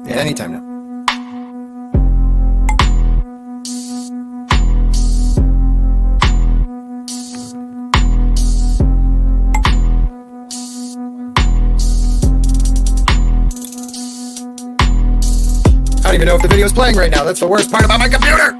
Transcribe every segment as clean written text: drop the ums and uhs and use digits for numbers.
Yeah, anytime now. I don't even know if the video is playing right now. That's the worst part about my computer.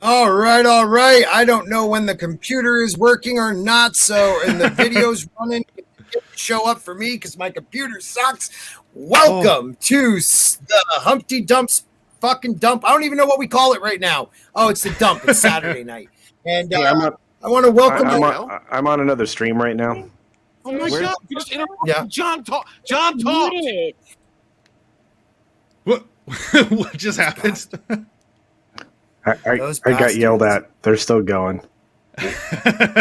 All right. I don't know when the computer is working or not, and the video's running. It didn't show up for me because my computer sucks. Welcome to the Humpty Dump's fucking dump. I don't even know what we call it right now. Oh, it's the dump. It's Saturday night. And I want to welcome you. I'm on another stream right now. Oh my God! You just interrupted. Yeah. John talk. What just happened? I got yelled at. They're still going.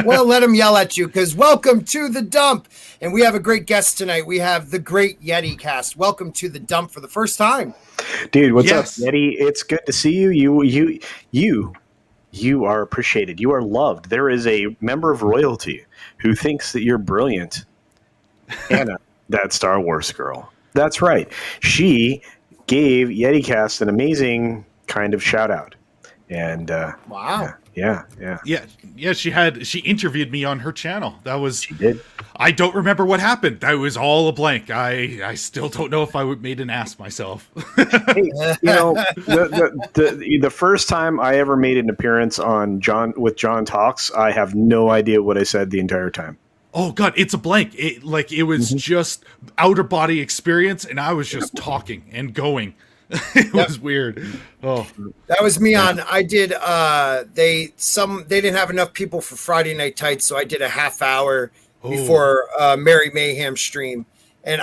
Well, let them yell at you, because welcome to the dump. And we have a great guest tonight. We have the great Yeti cast. Welcome to the dump for the first time. Dude, what's up, Yeti? It's good to see you. You are appreciated. You are loved. There is a member of royalty who thinks that you're brilliant. Anna, that Star Wars girl. That's right. She gave YetiCast an amazing kind of shout out. And wow. Yeah. She interviewed me on her channel. She did. I don't remember what happened. That was all a blank. I still don't know if I made an ass myself. Hey, the first time I ever made an appearance on John Talks, I have no idea what I said the entire time. Oh God, it's a blank. It was just outer body experience, and I was just talking and going. It was weird. Oh, that was me on. I did. They didn't have enough people for Friday Night Tights, so I did a half hour before Mary Mayhem stream, and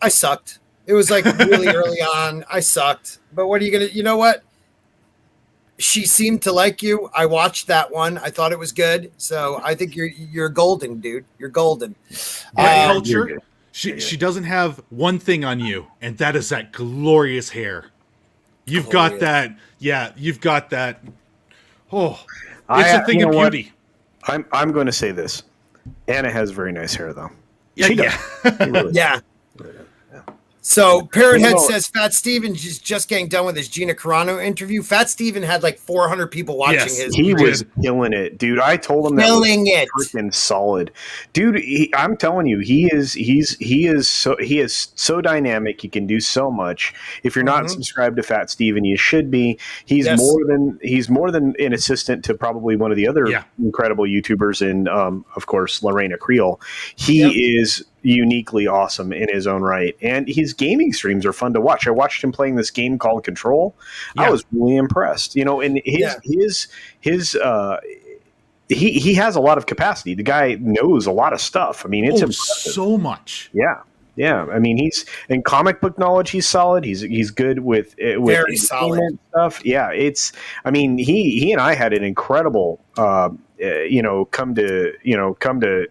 I sucked. It was like really early on. I sucked. But what are you gonna? You know what? She seemed to like you. I watched that one. I thought it was good. So I think you're golden, dude. You're golden. Culture. She doesn't have one thing on you, and that is that glorious hair. You've got that. Yeah, you've got that. Oh, it's a thing of beauty. I'm going to say this. Anna has very nice hair, though. Yeah. Yeah. So Parrothead says Fat Steven is just getting done with his Gina Carano interview. Fat Steven had like 400 people watching his. He was killing it, dude. I told him that was freaking solid, dude. I'm telling you, he is so dynamic. He can do so much. If you're not subscribed to Fat Steven, you should be. He's more than an assistant to probably one of the other incredible YouTubers, and of course Lorena Creel. He is uniquely awesome in his own right, and his gaming streams are fun to watch. I watched him playing this game called Control. I was really impressed, and he has a lot of capacity. The guy knows a lot of stuff. I mean, it's impressive. So much. Yeah. I mean, he's in comic book knowledge. He's solid. He's good with very solid stuff. Yeah, he and I had an incredible come to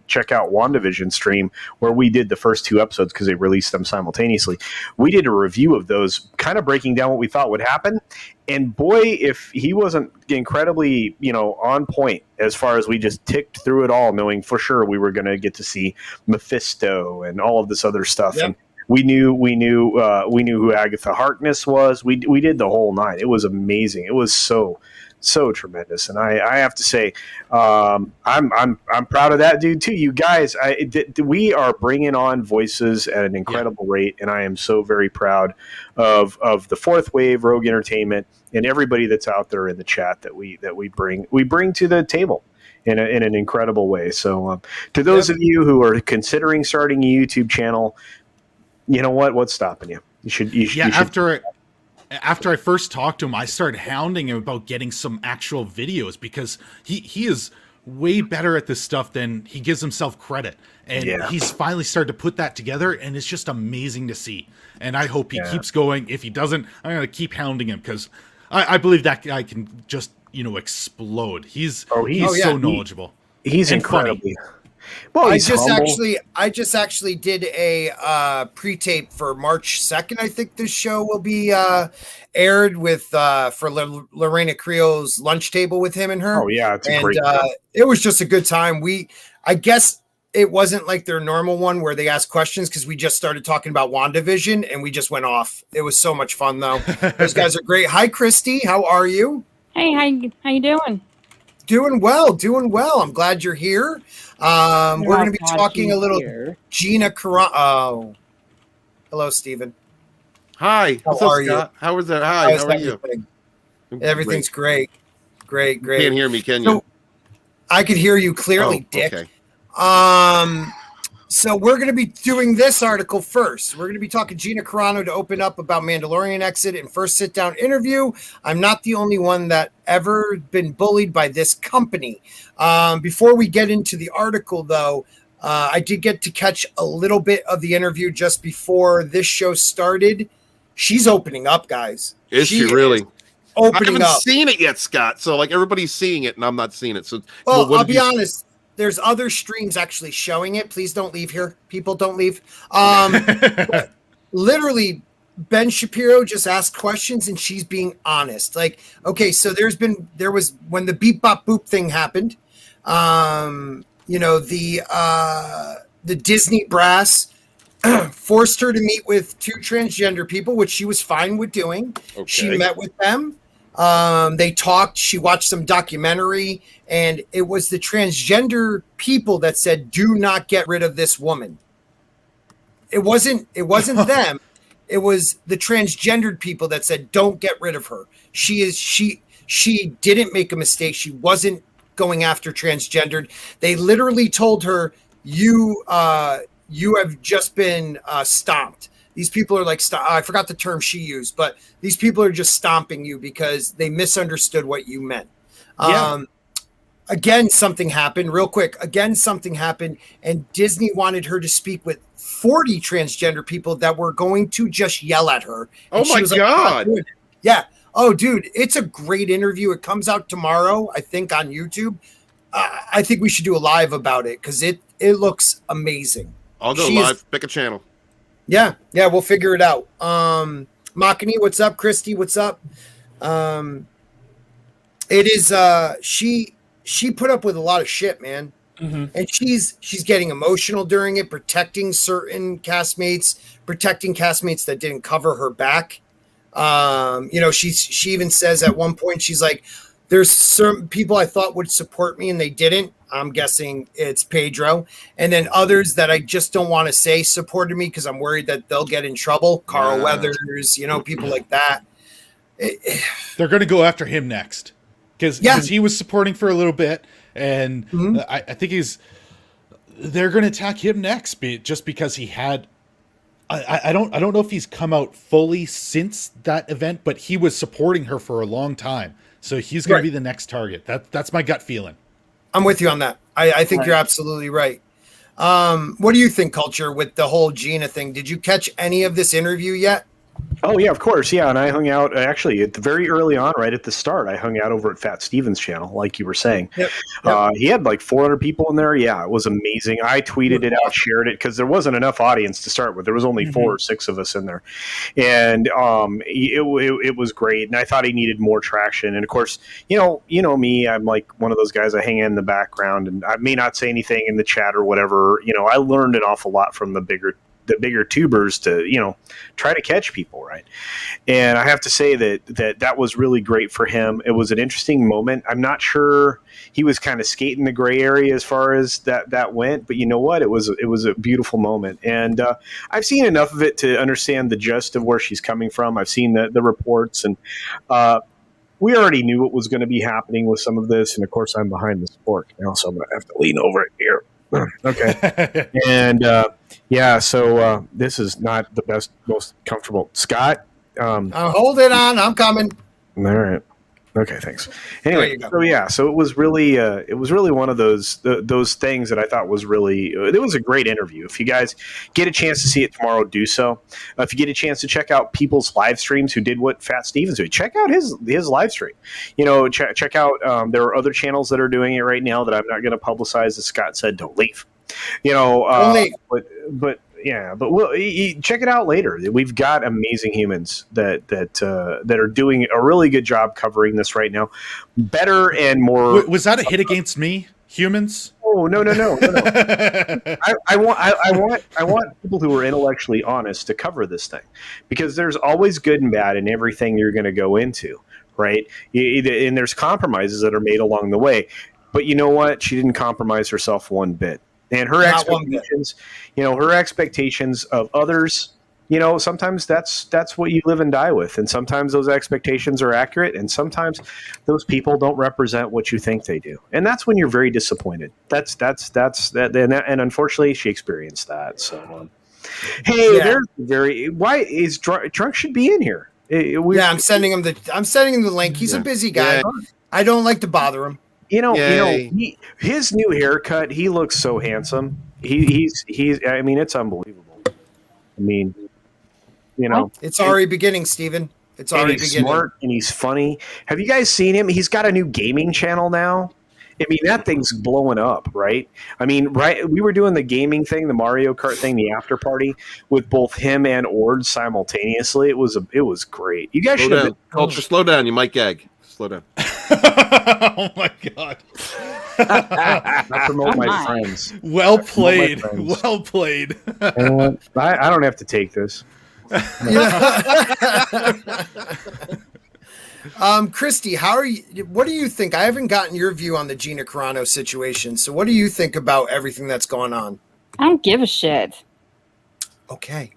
check out WandaVision stream where we did the first 2 episodes because they released them simultaneously. We did a review of those, kind of breaking down what we thought would happen. And boy, if he wasn't incredibly, on point as far as we just ticked through it all, knowing for sure we were going to get to see Mephisto and all of this other stuff. Yep. And we knew who Agatha Harkness was. We did the whole 9. It was amazing. It was so tremendous, and I have to say, I'm proud of that dude too. You guys, we are bringing on voices at an incredible rate, and I am so very proud of the Fourth Wave, Rogue Entertainment, and everybody that's out there in the chat that we bring to the table in an incredible way. So, to those of you who are considering starting a YouTube channel, you know what's stopping you? You should. After I first talked to him, I started hounding him about getting some actual videos because he is way better at this stuff than he gives himself credit. And he's finally started to put that together, and it's just amazing to see. And I hope he keeps going. If he doesn't, I'm going to keep hounding him because I believe that guy can just, explode. He's so knowledgeable. He's incredibly... Well, I he's humble. just actually did a pre-tape for March 2nd. I think this show will be aired with for Lorena Creel's lunch table with him and her. Oh yeah, it's a And great show. it was just a good time. I guess it wasn't like their normal one where they ask questions because we just started talking about WandaVision and we just went off. It was so much fun though. Those guys are great. Hi, Christy. How are you? Hey, how you doing? Doing well. I'm glad you're here. We're going to be talking a little Gina Carano. Oh, hello, Stephen. Hi. How are you? Scott? How is that? Hi. How are you? Everything's great. Great. You can't hear me, can you? I could hear you clearly, Dick. Okay. So we're going to be doing this article first. We're going to be talking Gina Carano to open up about Mandalorian exit and first sit-down interview. I'm not the only one that ever been bullied by this company. Before we get into the article, though, I did get to catch a little bit of the interview just before this show started. She's opening up, guys. Is she really? Opening up. I haven't seen it yet, Scott. So like everybody's seeing it and I'm not seeing it. So well, I'll be honest. There's other streams actually showing it. Please don't leave here. People, don't leave. Literally, Ben Shapiro just asked questions and she's being honest. Like, okay, so there was when the beep bop boop thing happened, the Disney brass forced her to meet with 2 transgender people, which she was fine with doing. Okay. She met with them. They talked, she watched some documentary, and it was the transgender people that said, do not get rid of this woman. It wasn't them. It was the transgendered people that said, don't get rid of her. She didn't make a mistake. She wasn't going after transgendered. They literally told her, you have just been stomped. These people are like, I forgot the term she used, but these people are just stomping you because they misunderstood what you meant. Yeah. Again, something happened real quick. And Disney wanted her to speak with 40 transgender people that were going to just yell at her. Oh my God. Like, yeah. Oh, dude, it's a great interview. It comes out tomorrow, I think, on YouTube. I think we should do a live about it because it looks amazing. I'll go live. Pick a channel. Yeah, we'll figure it out. Makani, what's up? Christy, what's up? It is she put up with a lot of shit, man. Mm-hmm. And she's getting emotional during it, protecting certain castmates that didn't cover her back. She even says at one point, she's like, there's certain people I thought would support me and they didn't. I'm guessing it's Pedro. And then others that I just don't want to say supported me because I'm worried that they'll get in trouble. Carl Weathers, people like that. They're going to go after him next because he was supporting for a little bit. And I think they're going to attack him next just because he had, I don't know if he's come out fully since that event, but he was supporting her for a long time. So he's going to be the next target. That's my gut feeling. I'm with you on that. I think you're absolutely right. What do you think, Culture, with the whole Gina thing? Did you catch any of this interview yet? Oh, yeah, of course. Yeah, and I hung out actually at the very early on, right at the start. I hung out over at Fat Steven's channel, like you were saying. Yep. He had like 400 people in there. Yeah, it was amazing. I tweeted it out, shared it, because there wasn't enough audience to start with. There was only 4 or 6 of us in there. And it was great. And I thought he needed more traction. And, of course, you know me, I'm like one of those guys I hang in the background. And I may not say anything in the chat or whatever. I learned an awful lot from the bigger tubers to try to catch people, right? And I have to say that was really great for him. It was an interesting moment. I'm not sure, he was kind of skating the gray area as far as that went, but you know what, it was a beautiful moment. And I've seen enough of it to understand the gist of where she's coming from. I've seen the reports, and we already knew what was going to be happening with some of this. And of course, I'm behind the sport now, so I'm going to have to lean over it here. Okay. And so this is not the best, most comfortable. Scott, hold it on. I'm coming. All right. Okay, thanks. Anyway, so it was really one of those things that I thought was really, it was a great interview. If you guys get a chance to see it tomorrow, do so. If you get a chance to check out people's live streams who did what Fat Stevens did, check out his live stream. Check out, there are other channels that are doing it right now that I'm not going to publicize. As Scott said, don't leave. But yeah, but check it out later. We've got amazing humans that are doing a really good job covering this right now. Better and more. Was that a hit against me? Humans? Oh no! I want people who are intellectually honest to cover this thing, because there's always good and bad in everything you're going to go into, right? And there's compromises that are made along the way. But you know what? She didn't compromise herself one bit. And her expectations of others, sometimes that's what you live and die with. And sometimes those expectations are accurate, and sometimes those people don't represent what you think they do. And that's when you're very disappointed. That's that. And unfortunately, she experienced that. So, why is Drunk should be in here? I'm sending him the link. He's a busy guy. Yeah. I don't like to bother him. His new haircut, he looks so handsome. He's I mean, it's unbelievable. I mean, it's already beginning, Steven. It's already beginning. He's smart and he's funny. Have you guys seen him? He's got a new gaming channel now. I mean, that thing's blowing up, right? I mean, we were doing the gaming thing, the Mario Kart thing, the after party with both him and Ords simultaneously. It was great. You guys should have Culture, slow down. You might gag. Slow down. Oh my god! I promote my friends. Well played. Well played. You know what? I don't have to take this. Christy, what do you think? I haven't gotten your view on the Gina Carano situation. So what do you think about everything that's going on? I don't give a shit. Okay.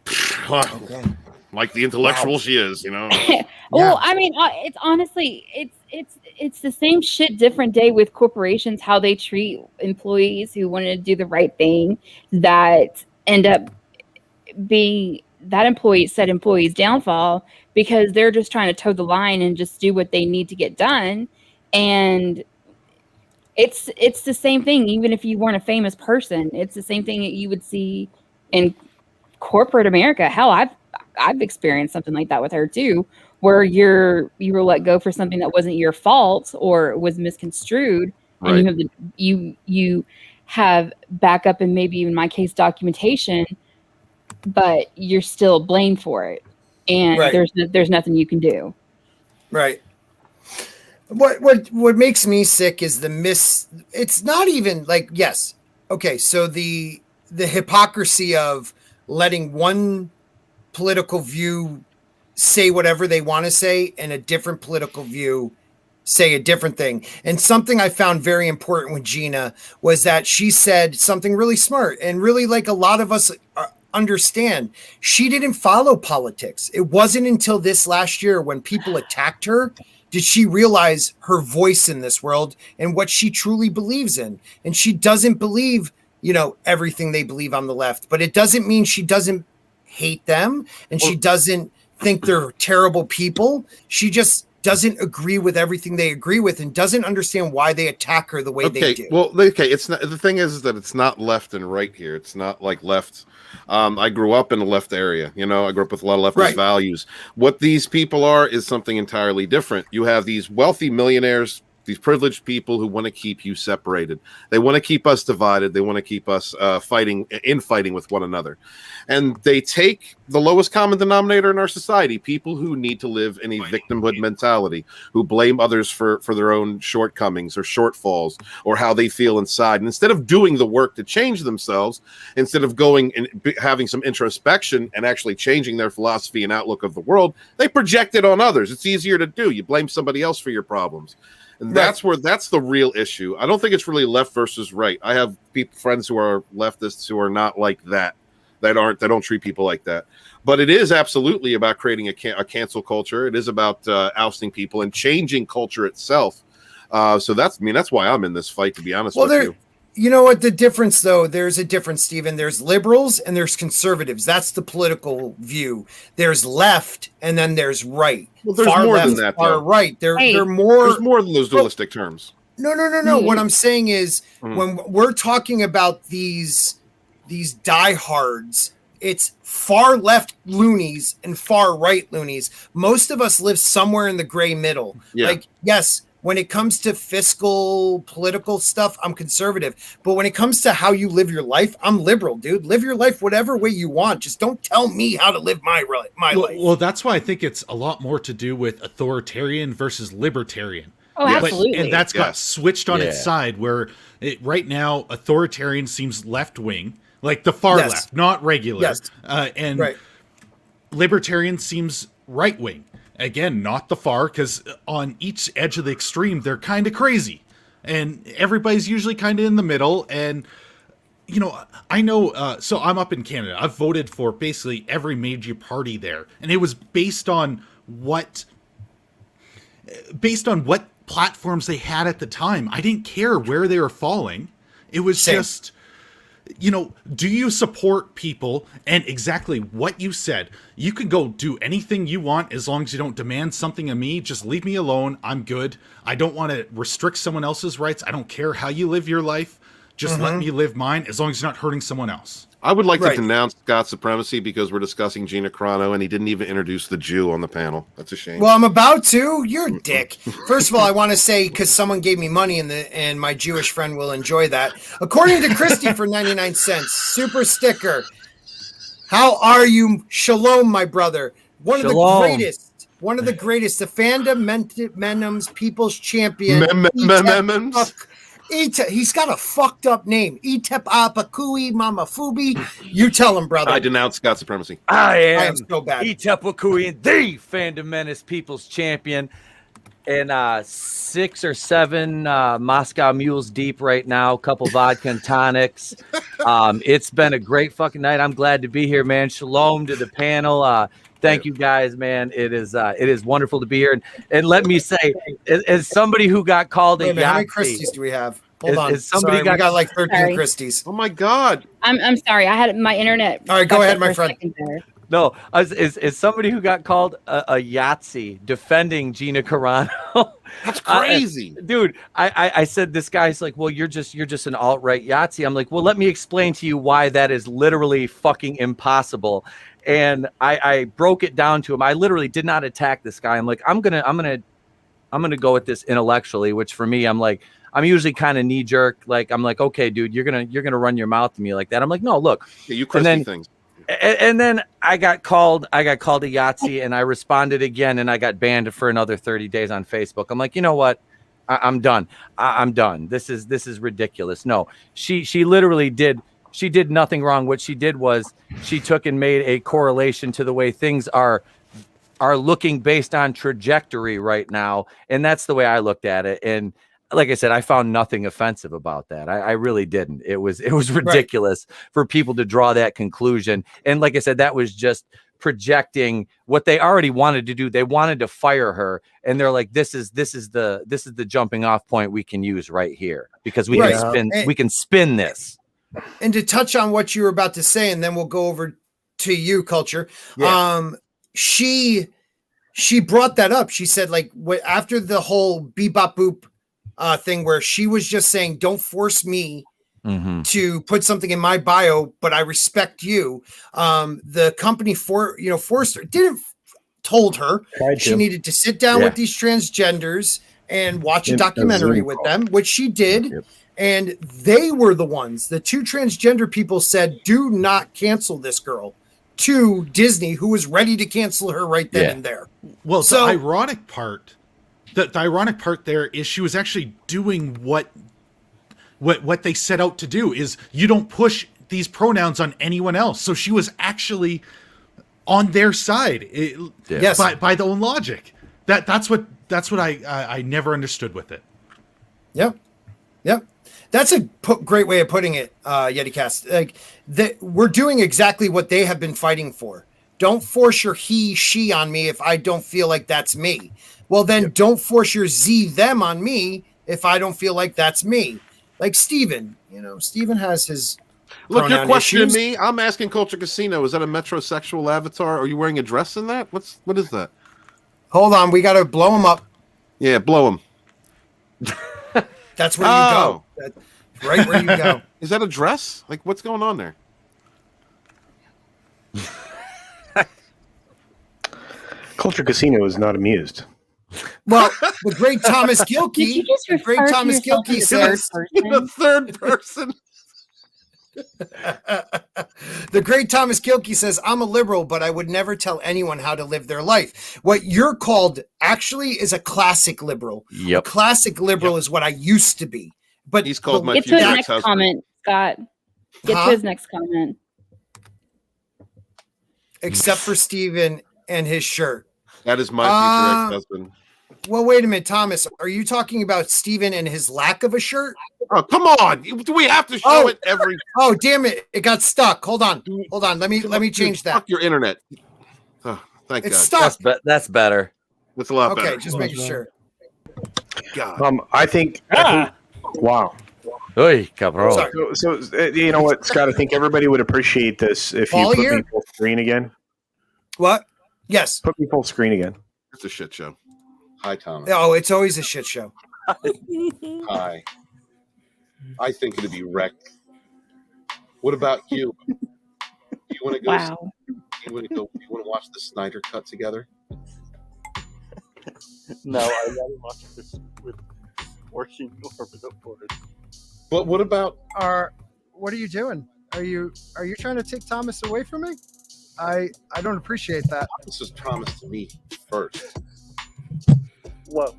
Like the intellectual she is, Well, I mean, it's honestly, it's the same shit, different day with corporations, how they treat employees who wanted to do the right thing, that end up being that employee's downfall, because they're just trying to toe the line and just do what they need to get done. And it's the same thing, even if you weren't a famous person. It's the same thing that you would see in corporate America. Hell, I've experienced something like that with her too, where you were let go for something that wasn't your fault or was misconstrued, right. And you have backup and maybe even, in my case, documentation, but you're still blamed for it, and right. there's nothing you can do. Right. What makes me sick is it's not even like, yes, okay, so the hypocrisy of letting one political view say whatever they want to say and a different political view say a different thing. And something I found very important with Gina was that she said something really smart and really, like, a lot of us understand. She didn't follow politics. It wasn't until this last year, when people attacked her, did she realize her voice in this world and what she truly believes in. And she doesn't believe, everything they believe on the left, but it doesn't mean she doesn't hate them, and she doesn't think they're terrible people. She just doesn't agree with everything they agree with, and doesn't understand why they attack her the way they do. Well, it's not, the thing is that it's not left and right here. It's not like left. I grew up in the left area. I grew up with a lot of leftist values. What these people are is something entirely different. You have these wealthy millionaires, these privileged people who want to keep you separated. They want to keep us divided. They want to keep us fighting with one another. And they take the lowest common denominator in our society, people who need to live in a victimhood mentality, who blame others for their own shortcomings or shortfalls or how they feel inside. And instead of doing the work to change themselves, instead of going and having some introspection and actually changing their philosophy and outlook of the world, they project it on others. It's easier to do. You blame somebody else for your problems. And that's the real issue. I don't think it's really left versus right. I have friends who are leftists who are not like that. That don't treat people like that. But it is absolutely about creating a cancel culture. It is about ousting people and changing culture itself. So that's why I'm in this fight, to be honest with you. You know what the difference, though? There's a difference, Stephen. There's liberals and there's conservatives. That's the political view. There's left and then there's right. Well, there's far more left, than that, though. Far right. They're more. There's more than those dualistic terms. No. What I'm saying is, when we're talking about these diehards, it's far left loonies and far right loonies. Most of us live somewhere in the gray middle. Yeah. Like, yes, When it comes to fiscal, political stuff, I'm conservative. But when it comes to how you live your life, I'm liberal, dude. Live your life whatever way you want. Just don't tell me how to live my life. Well, that's why I think it's a lot more to do with authoritarian versus libertarian. Oh, absolutely. And that's got switched on its side, where right now authoritarian seems left-wing, like the far left, not regular. And libertarian seems right-wing. Again, not the far, because on each edge of the extreme, they're kind of crazy. And everybody's usually kind of in the middle. And, you know, I know, so I'm up in Canada. I've voted for basically every major party there. And it was based on what platforms they had at the time. I didn't care where they were falling. It was just... You know, do you support people? And exactly what you said. You can go do anything you want as long as you don't demand something of me. Just leave me alone. I'm good. I don't want to restrict someone else's rights. I don't care how you live your life. Just let me live mine as long as you're not hurting someone else. I would like to denounce Scott's supremacy because we're discussing Gina Carano and he didn't even introduce the Jew on the panel. That's a shame. Well, I'm about to. You're a dick. First of all, I want to say, because someone gave me money and my Jewish friend will enjoy that. According to Christy for 99 cents, super sticker. How are you? Shalom, my brother. One of the greatest, the Fundamentals People's Champion. He's got a fucked up name. Itep Apakui Mamafubi. You tell him, brother. I denounce Scott supremacy. I am so bad. Itep Apakui, the Fundamentals People's Champion. And 6 or 7 Moscow Mules deep right now. Couple vodka and tonics. It's been a great fucking night. I'm glad to be here, man. Shalom to the panel. Thank you guys, man. It is wonderful to be here. And let me say, as somebody who got called a Yahtzee, how many Christies do we have? Hold on. Somebody we got like 13 Christies. Oh my God. I'm sorry. I had my internet. All right, go ahead, my friend. No, as somebody who got called a Yahtzee defending Gina Carano. That's crazy. Dude, I said, this guy's like, well, you're just an alt-right Yahtzee. I'm like, well, let me explain to you why that is literally fucking impossible. And I broke it down to him. I literally did not attack this guy. I'm like, I'm gonna go at this intellectually, which for me, I'm like, I'm usually kind of knee jerk. Like, I'm like, okay, dude, you're gonna run your mouth to me like that. I'm like, no, look. Yeah, you crispy things. And then I got called a Yahtzee, and I responded again, and I got banned for another 30 days on Facebook. I'm like, you know what? I'm done. I'm done. This is ridiculous. No, she literally did. She did nothing wrong. What she did was she took and made a correlation to the way things are looking based on trajectory right now. And that's the way I looked at it. And like I said, I found nothing offensive about that. I really didn't. It was ridiculous for people to draw that conclusion. And like I said, that was just projecting what they already wanted to do. They wanted to fire her, and they're like, this is the jumping off point we can use right here, because we can spin this. And to touch on what you were about to say, and then we'll go over to you, Culture. Yeah. She brought that up. She said, like, after the whole bebop boop thing, where she was just saying, don't force me to put something in my bio, but I respect you. The company forced her, told her she needed to sit down with these transgenders and watch a documentary with them, which she did. Yep. And they were the ones, the 2 transgender people said, do not cancel this girl, to Disney, who was ready to cancel her right then and there. Well, the ironic part there is she was actually doing what they set out to do. Is you don't push these pronouns on anyone else. So she was actually on their side. By their own logic. That's what I never understood with it. Yep. That's a great way of putting it, YetiCast. Like, we're doing exactly what they have been fighting for. Don't force your he, she on me if I don't feel like that's me. Well, then don't force your Z, them on me if I don't feel like that's me. Like Steven, Steven has his. Look, you're questioning me. I'm asking Culture Casino. Is that a metrosexual avatar? Are you wearing a dress in that? What is that? Hold on. We got to blow him up. Yeah, blow him. That's where you go. That's right where you go. Is that a dress? Like, what's going on there? Culture Casino is not amused. Well, the great Thomas Did you Gilkey, just the great refer to Thomas yourself Gilkey as a third says, In the person? third person. the great Thomas Gilkey says, I'm a liberal, but I would never tell anyone how to live their life. What you're called actually is a classic liberal. Yep. A classic liberal is what I used to be. But He's called my Get to his future next ex-husband. comment, Scott. Get Huh? to his next comment. except for Steven and his shirt. That is my future ex-husband. Well, wait a minute, Thomas. Are you talking about Steven and his lack of a shirt? Oh, come on. Do we have to show it every... Oh, damn it. It got stuck. Hold on. Let me change that. Fuck your internet. Oh, thank It's God. stuck. That's better. That's a lot Okay, better. just making sure. God. I think wow. Oy, cabrón. Sorry. So you know what, Scott? I think everybody would appreciate this if you Paul put here? me full screen again. What? Yes. Put me full screen again. It's a shit show. Hi, Thomas. Oh, it's always a shit show. Hi. I think it'd be wrecked. What about you? Do you want to go? Wow. You want to watch the Snyder Cut together? No, I'd rather watch this with working or with a board. But what about? What are you doing? Are you trying to take Thomas away from me? I don't appreciate that. This was promised to me first. Whoa.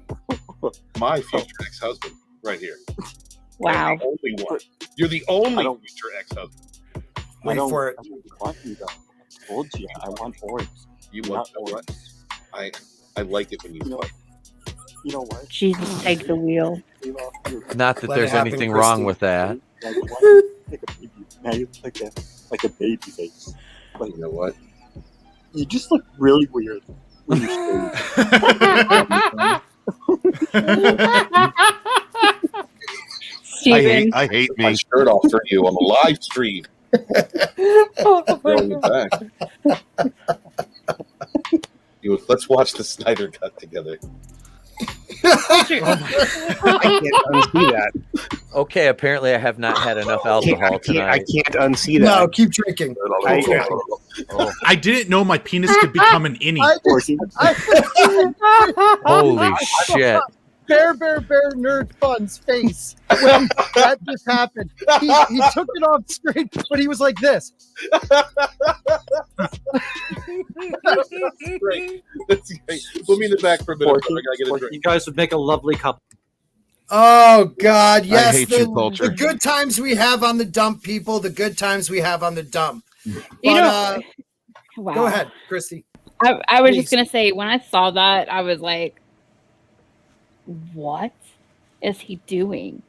My future ex-husband, right here. Wow. You're the only one. You're the only don't- future ex-husband. Wait for it. I don't want you though. I told you, I want orbs. You want Not what? orbs. I like it when you You know, fight. you know what? Jesus, take the wheel. You know, you're Not that Let it there's happen, anything Christy. wrong with that. like, why you like a baby. Now you look like a baby face. Like, You know what? you just look really weird when you shave. Steven. I hate my shirt off for you on the live stream. Throwing it back. Let's watch the Snyder Cut together. I can't unsee that. Okay, apparently I have not had enough alcohol I tonight. can't unsee that. No, keep drinking. I didn't know my penis could become an innie. Holy shit. Bear Nerd Fun's face when that just happened. He took it off screen, but he was like this. That's great. That's great. Put me in the back for a minute. I gotta get a drink. You guys would make a lovely couple. Oh God, yes. hate you, culture. The good times we have on the dump, people. The good times we have on the dump. You But, know, wow. go ahead, Christy. I was Please. just gonna say when I saw that, I was like, "What is he doing?"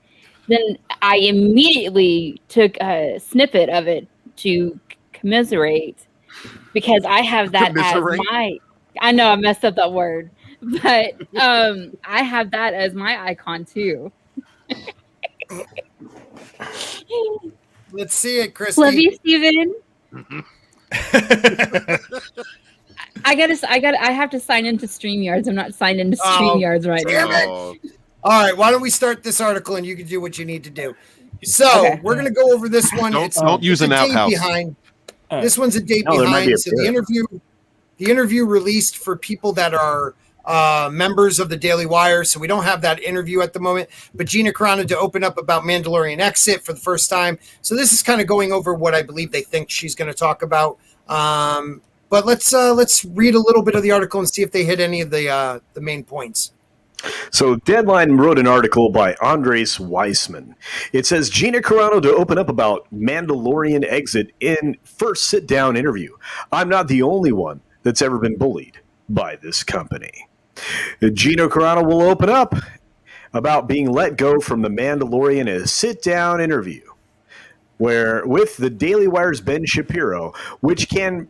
Then I immediately took a snippet of it to commiserate because I have that Commiserate? as my. I know I messed up that word, but I have that as my icon too. Let's see it, Christy. Love you, Steven. I have to sign into StreamYards. I'm not signed into Oh, StreamYards right damn now. it. Oh, All right, why don't we start this article and you can do what you need to do. So Okay. we're gonna go over this one. Don't use it's an a date outhouse. behind. This one's a date No, there might be behind. a So bit. the interview released for people that are members of the Daily Wire. So we don't have that interview at the moment. But Gina Carano to open up about Mandalorian exit for the first time. So this is kind of going over what I believe they think she's going to talk about. But let's read a little bit of the article and see if they hit any of the main points. So Deadline wrote an article by Andres Weissman. It says Gina Carano to open up about Mandalorian exit in first sit-down interview. I'm not the only one that's ever been bullied by this company. Gina Carano will open up about being let go from the Mandalorian in a sit-down interview where with the Daily Wire's Ben Shapiro, which we can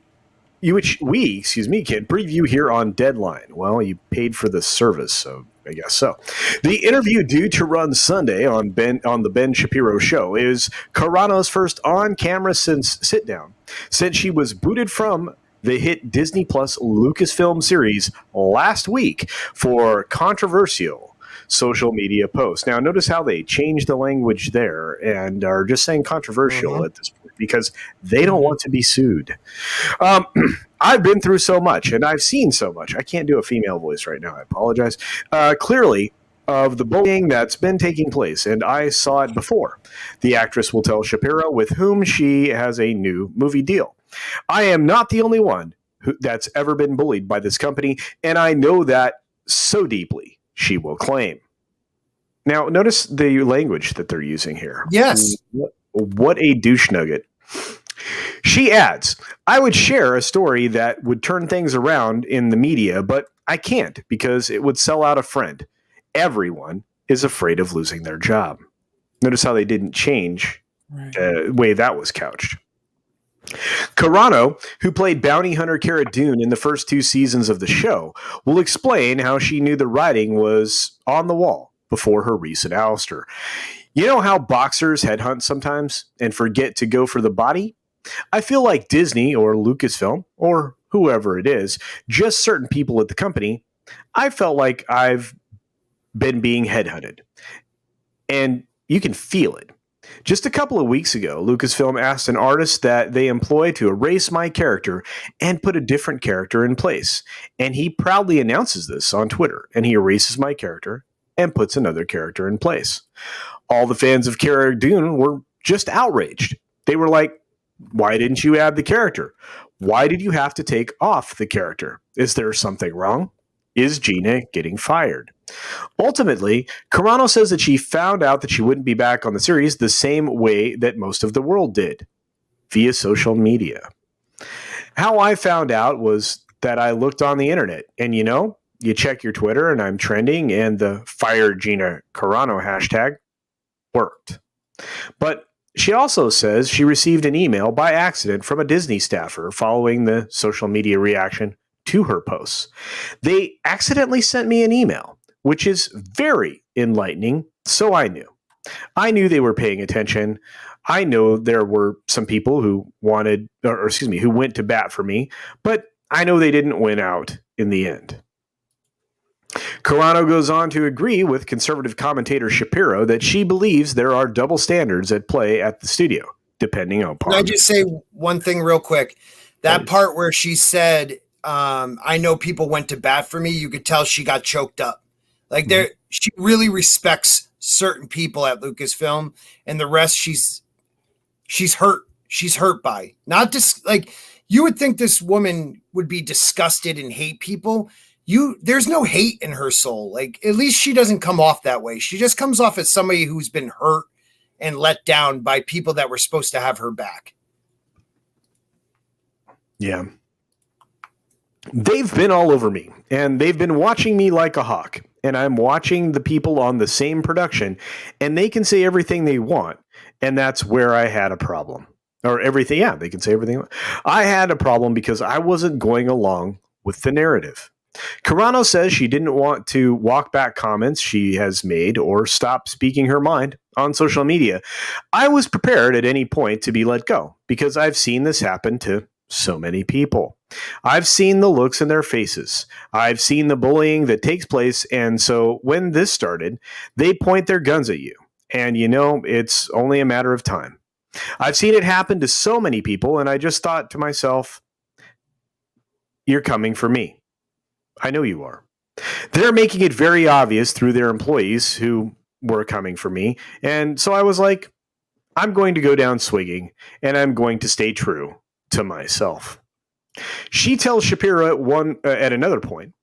preview here on Deadline. Well, you paid for the service, so I guess so. The interview due to run Sunday on the Ben Shapiro show is Carano's first on-camera sit-down since she was booted from the hit Disney Plus Lucasfilm series last week for controversial social media posts. Now, notice how they changed the language there and are just saying controversial at this point because they don't want to be sued. I've been through so much, and I've seen so much. I can't do a female voice right now. I apologize. Clearly, of the bullying that's been taking place, and I saw it before. The actress will tell Shapiro, with whom she has a new movie deal. I am not the only one that's ever been bullied by this company, and I know that so deeply, she will claim. Now, notice the language that they're using here. Yes. What a douche nugget. She adds, I would share a story that would turn things around in the media, but I can't because it would sell out a friend. Everyone is afraid of losing their job. Notice how they didn't change the way that was couched. Carano, who played bounty hunter Cara Dune in the first 2 seasons of the show, will explain how she knew the writing was on the wall before her recent ouster. You know how boxers headhunt sometimes and forget to go for the body? I feel like Disney or Lucasfilm or whoever it is, just certain people at the company, I felt like I've been being headhunted. And you can feel it. Just a couple of weeks ago, Lucasfilm asked an artist that they employ to erase my character and put a different character in place. And he proudly announces this on Twitter, and he erases my character and puts another character in place. All the fans of Cara Dune were just outraged. They were like, why didn't you add the character? Why did you have to take off the character? Is there something wrong? Is Gina getting fired? Ultimately, Carano says that she found out that she wouldn't be back on the series the same way that most of the world did, via social media. How I found out was that I looked on the internet, and you check your Twitter and I'm trending, and the Fire Gina Carano hashtag worked. But she also says she received an email by accident from a Disney staffer following the social media reaction to her posts. They accidentally sent me an email, which is very enlightening, so I knew. I knew they were paying attention. I know there were some people who who went to bat for me, but I know they didn't win out in the end. Carano goes on to agree with conservative commentator Shapiro that she believes there are double standards at play at the studio, depending upon... Can I just say one thing real quick? That part where she said, I know people went to bat for me, you could tell she got choked up. Like she really respects certain people at Lucasfilm, and the rest she's hurt. She's hurt by. Not just like you would think this woman would be disgusted and hate people. There's no hate in her soul. Like, at least she doesn't come off that way. She just comes off as somebody who's been hurt and let down by people that were supposed to have her back. Yeah. They've been all over me, and they've been watching me like a hawk, and I'm watching the people on the same production, and they can say everything they want, and that's where I had a problem. Or everything, yeah, they can say everything. I had a problem because I wasn't going along with the narrative. Carano says she didn't want to walk back comments she has made or stop speaking her mind on social media. I was prepared at any point to be let go because I've seen this happen to so many people. I've seen the looks in their faces. I've seen the bullying that takes place. And so when this started, they point their guns at you. And it's only a matter of time. I've seen it happen to so many people. And I just thought to myself, you're coming for me. I know you are. They're making it very obvious through their employees who were coming for me. And so I was like, I'm going to go down swinging, and I'm going to stay true to myself. She tells Shapiro at another point,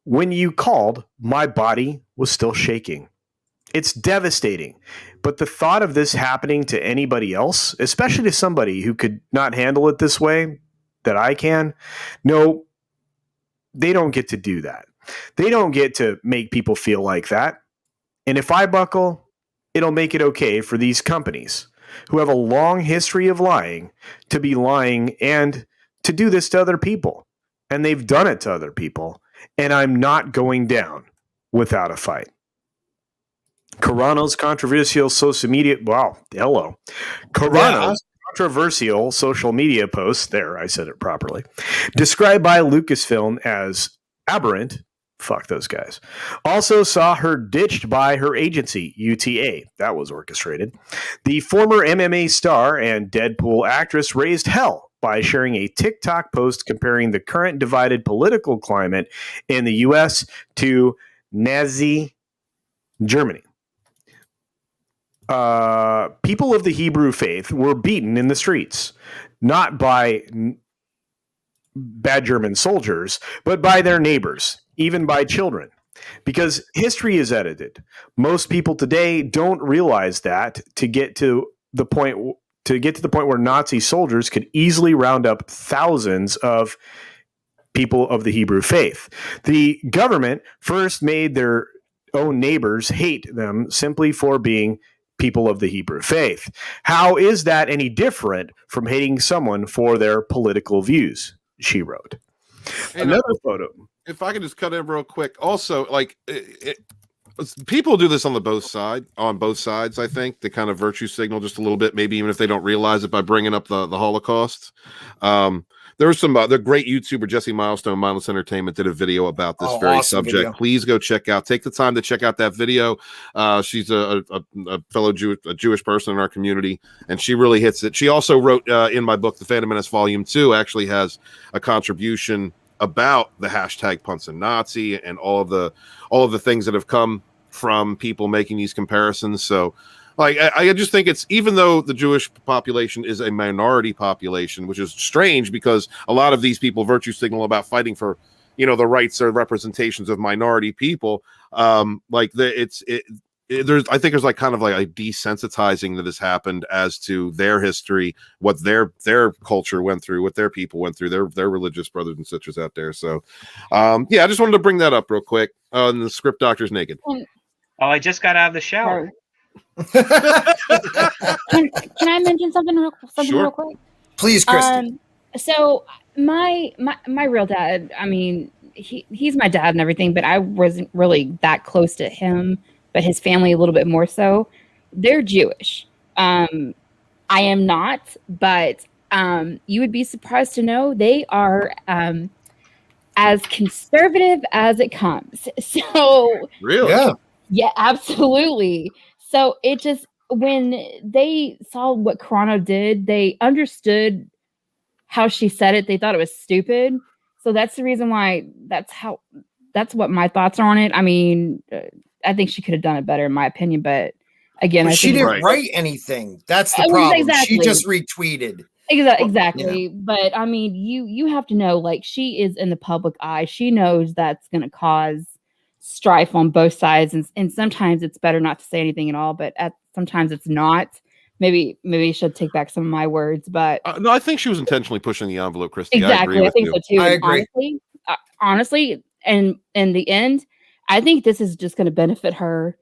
when you called, my body was still shaking. It's devastating. But the thought of this happening to anybody else, especially to somebody who could not handle it this way that I can, no, they don't get to do that. They don't get to make people feel like that. And if I buckle, it'll make it okay for these companies who have a long history of lying to be lying and to do this to other people. And they've done it to other people. And I'm not going down without a fight. Carano's controversial social media... Wow, hello. Carano's controversial social media post, there, I said it properly, described by Lucasfilm as aberrant, fuck those guys, also saw her ditched by her agency, UTA. That was orchestrated. The former MMA star and Deadpool actress raised hell by sharing a TikTok post comparing the current divided political climate in the U.S. to Nazi Germany. People of the Hebrew faith were beaten in the streets, not by bad German soldiers, but by their neighbors, even by children. Because history is edited. Most people today don't realize that to get to the point where Nazi soldiers could easily round up thousands of people of the Hebrew faith. The government first made their own neighbors hate them simply for being people of the Hebrew faith. How is that any different from hating someone for their political views? She wrote. Another photo. If I could just cut in real quick. Also, like people do this on both sides. I think they kind of virtue signal just a little bit, maybe even if they don't realize it, by bringing up the Holocaust. There was some the great YouTuber Jesse Milestone, Mindless Entertainment, did a video about this very awesome subject. Video. Please go take the time to check out that video. She's a fellow Jewish person in our community, and she really hits it. She also wrote in my book, The Phantom Menace Volume 2, actually has a contribution about the hashtag Punts and Nazi and all of the things that have come from people making these comparisons. So like, I just think it's, even though the Jewish population is a minority population, which is strange because a lot of these people virtue signal about fighting for, the rights or representations of minority people. I think there's like kind of like a desensitizing that has happened as to their history, what their culture went through, what their people went through, their religious brothers and sisters out there. So, I just wanted to bring that up real quick. And the script doctor's naked. Oh, I just got out of the shower. Can I mention something real quick? Please, Kristen. So my real dad, I mean, he's my dad and everything, but I wasn't really that close to him, but his family a little bit more so. They're Jewish. I am not, but you would be surprised to know they are as conservative as it comes. So really? Yeah, absolutely. So it just, when they saw what Chrono did, they understood how she said it. They thought it was stupid. So that's the reason why that's what my thoughts are on it. I mean, I think she could have done it better in my opinion, but again, she didn't write anything. That's the problem. Exactly. She just retweeted. Exactly. But I mean, you have to know, like, she is in the public eye. She knows that's going to cause strife on both sides, and sometimes it's better not to say anything at all, but sometimes it's not. Maybe I should take back some of my words, but no, I think she was intentionally pushing the envelope, Christy. Exactly, I think so too. I agree. Honestly, and in the end, I think this is just going to benefit her,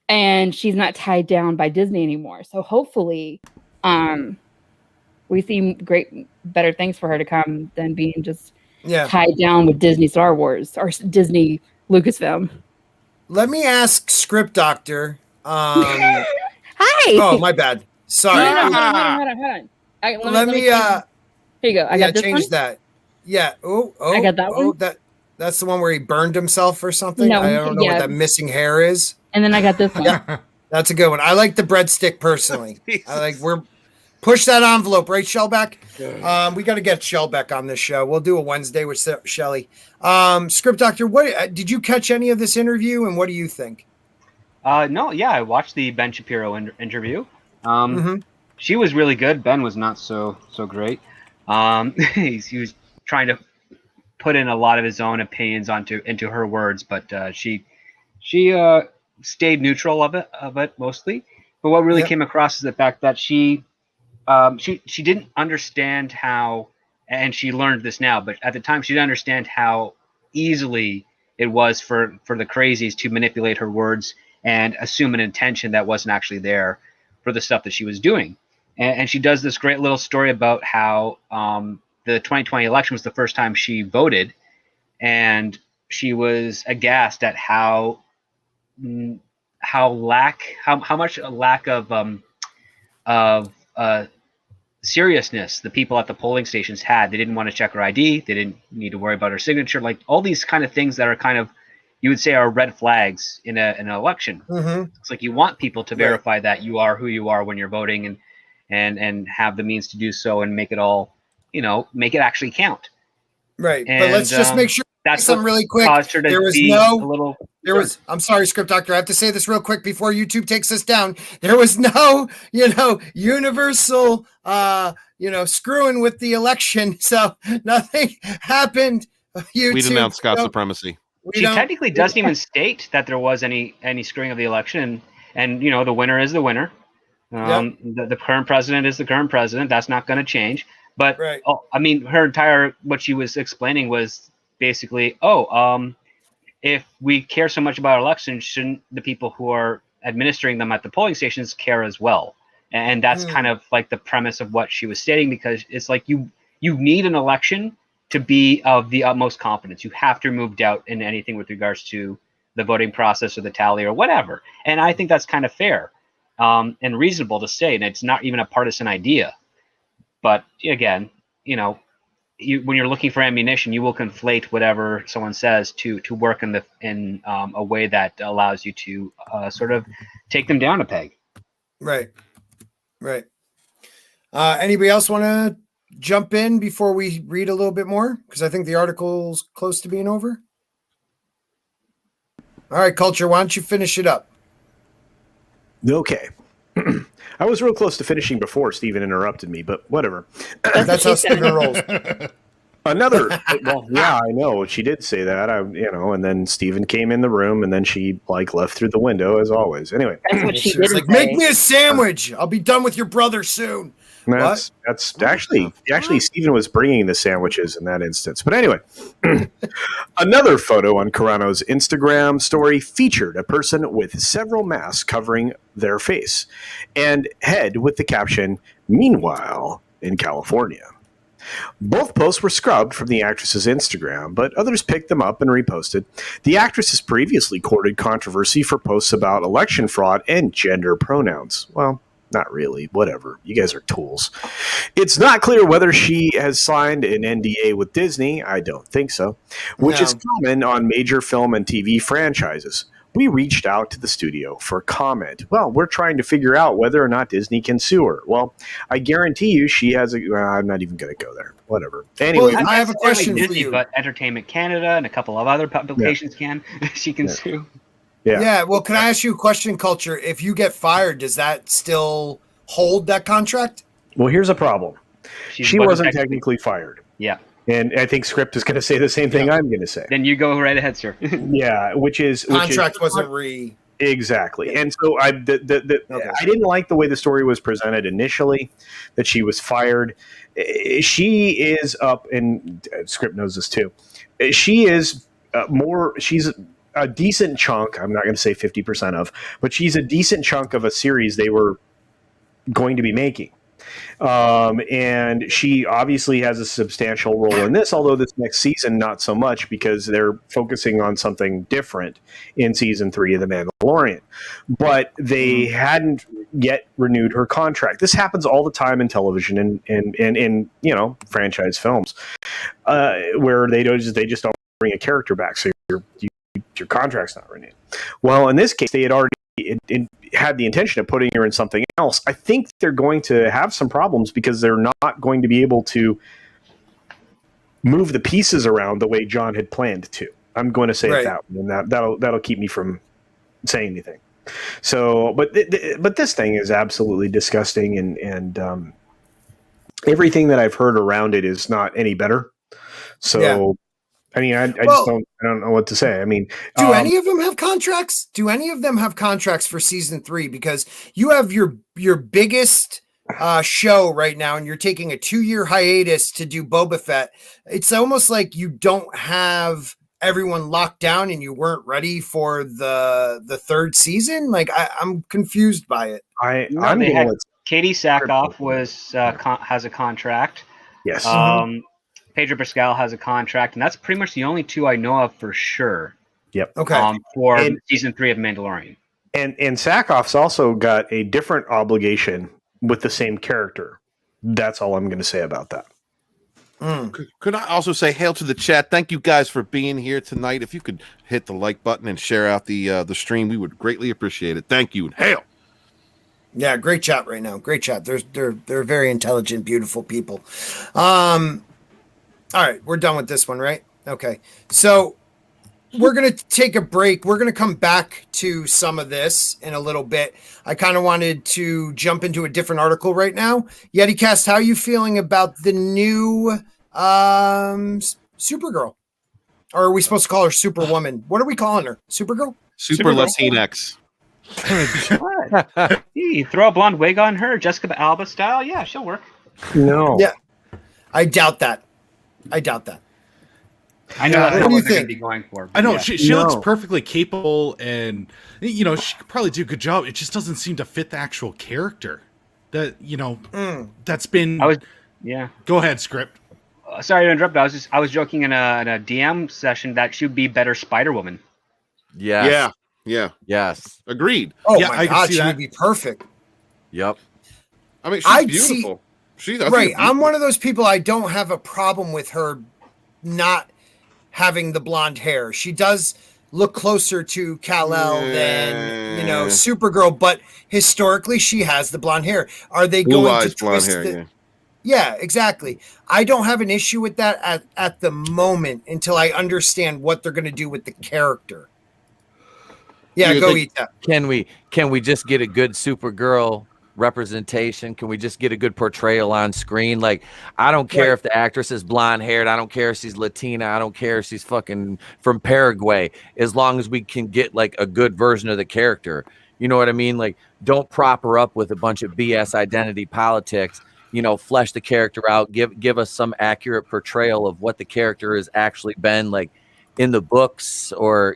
and she's not tied down by Disney anymore. So hopefully, we see better things for her to come than being just tied down with Disney Star Wars or Disney Lucasfilm. Let me ask Script Doctor. Hi. Oh, my bad. Sorry. No, hold on. Let me here you go. I got this change one. that. Yeah. Oh, I got that one. That's the one where he burned himself or something. No, I don't know what that missing hair is. And then I got this one. Yeah, that's a good one. I like the breadstick personally. Push that envelope, right, Shellback? We got to get Shellback on this show. We'll do a Wednesday with Shelly. Script Doctor, what did you catch any of this interview, and what do you think? No, I watched the Ben Shapiro interview. She was really good. Ben was not so great. He was trying to put in a lot of his own opinions into her words, but she stayed neutral of it mostly. But what really came across is the fact that she didn't understand how, and she learned this now, but at the time she didn't understand how easily it was for the crazies to manipulate her words and assume an intention that wasn't actually there for the stuff that she was doing. And she does this great little story about how the 2020 election was the first time she voted, and she was aghast at how much a lack of seriousness the people at the polling stations had. They didn't want to check her ID. They didn't need to worry about her signature. Like all these kind of things that are kind of, you would say, are red flags in an election. It's like you want people to verify that you are who you are when you're voting, and have the means to do so and make it all make it actually count. Right. And, but let's just make sure that's something really quick. There was I'm sorry, Script Doctor. I have to say this real quick before YouTube takes us down. There was no, universal, screwing with the election. So nothing happened. YouTube, we denounced Scott supremacy. She technically doesn't even state that there was any screwing of the election. And the winner is the winner. The current president is the current president. That's not going to change. But her entire what she was explaining was basically, if we care so much about elections, shouldn't the people who are administering them at the polling stations care as well? And that's kind of like the premise of what she was stating, because it's like you need an election to be of the utmost confidence. You have to remove doubt in anything with regards to the voting process or the tally or whatever. And I think that's kind of fair and reasonable to say, and it's not even a partisan idea. But again, when you're looking for ammunition, you will conflate whatever someone says to work in a way that allows you to sort of take them down a peg. Right. Anybody else want to jump in before we read a little bit more? Because I think the article's close to being over. All right, Culture, why don't you finish it up? Okay. I was real close to finishing before Steven interrupted me, but whatever. That's how Steven rolls. Well, yeah, I know. She did say that, and then Steven came in the room, and then she left through the window as always. Anyway, that's what she did. Make me a sandwich. I'll be done with your brother soon. That's actually Steven was bringing the sandwiches in that instance. But anyway, another photo on Carano's Instagram story featured a person with several masks covering their face and head with the caption, "Meanwhile in California." Both posts were scrubbed from the actress's Instagram, but others picked them up and reposted. The actress has previously courted controversy for posts about election fraud and gender pronouns. Well, not really. Whatever. You guys are tools. It's not clear whether she has signed an NDA with Disney. I don't think so. Which is common on major film and TV franchises. We reached out to the studio for comment. Well, we're trying to figure out whether or not Disney can sue her. Well, I guarantee you she has a... I'm not even going to go there. Whatever. Anyway. Well, I have a question for you. But Entertainment Canada and a couple of other publications she can sue. Yeah. Well, can I ask you a question, Culture? If you get fired, does that still hold that contract? Well, here's a problem. She wasn't technically fired. Yeah. And I think Script is going to say the same thing I'm going to say. Then you go right ahead, sir. Yeah, contract wasn't exactly. And so I didn't like the way the story was presented initially, that she was fired. She is up, and Script knows this too. She is she's a decent chunk. I'm not going to say 50% of, but she's a decent chunk of a series they were going to be making. And she obviously has a substantial role in this, although this next season, not so much, because they're focusing on something different in season 3 of The Mandalorian. But they hadn't yet renewed her contract. This happens all the time in television and in franchise films, where they just don't bring a character back, so your contract's not renewed. Well, in this case, they had already had the intention of putting her in something else. I think they're going to have some problems because they're not going to be able to move the pieces around the way John had planned to. I'm going to say it that way, and that'll keep me from saying anything. So, but this thing is absolutely disgusting, and everything that I've heard around it is not any better. So. I mean, I don't know what to say. I mean, do any of them have contracts? Do any of them have contracts for season 3? Because you have your biggest show right now, and you're taking a 2-year hiatus to do Boba Fett. It's almost like you don't have everyone locked down, and you weren't ready for the 3rd season. Like I'm confused by it. Katie Sackhoff has a contract. Yes. Pedro Pascal has a contract, and that's pretty much the only 2 I know of for sure. Yep. Okay. For season 3 of Mandalorian. And Sackhoff's also got a different obligation with the same character. That's all I'm going to say about that. Could I also say hail to the chat? Thank you guys for being here tonight. If you could hit the like button and share out the stream, we would greatly appreciate it. Thank you and hail. Yeah, great chat right now. Great chat. They're very intelligent, beautiful people. All right, we're done with this one, right? Okay. So we're going to take a break. We're going to come back to some of this in a little bit. I kind of wanted to jump into a different article right now. YetiCast, how are you feeling about the new Supergirl? Or are we supposed to call her Superwoman? What are we calling her? Supergirl? Super Latinx. You throw a blonde wig on her, Jessica Alba style. Yeah, she'll work. No. Yeah. I doubt that. I know that's what not do you what they're going to think? be going for. I know yeah. she looks perfectly capable, and she could probably do a good job. It just doesn't seem to fit the actual character. That that's been. Go ahead, script. Sorry to interrupt. I was joking in a DM session that she'd be better Spider-Woman. Yes. Yeah. Yes. Agreed. Oh Yeah, my I can God, see she that. would be perfect. Yep. I mean, she's I'd beautiful. Right. I'm one of those people, I don't have a problem with her not having the blonde hair. She does look closer to Kal-El than, Supergirl, but historically she has the blonde hair. Are they Blue going eyes, to blonde twist hair, it? Yeah, exactly. I don't have an issue with that at the moment until I understand what they're going to do with the character. Yeah, go eat that. Can we just get a good Supergirl representation? Can we just get a good portrayal on screen? Like, I don't care if the actress is blonde haired. I don't care if she's Latina. I don't care if she's fucking from Paraguay. As long as we can get like a good version of the character. You know what I mean? Like, don't prop her up with a bunch of BS identity politics. Flesh the character out. Give us some accurate portrayal of what the character has actually been like in the books, or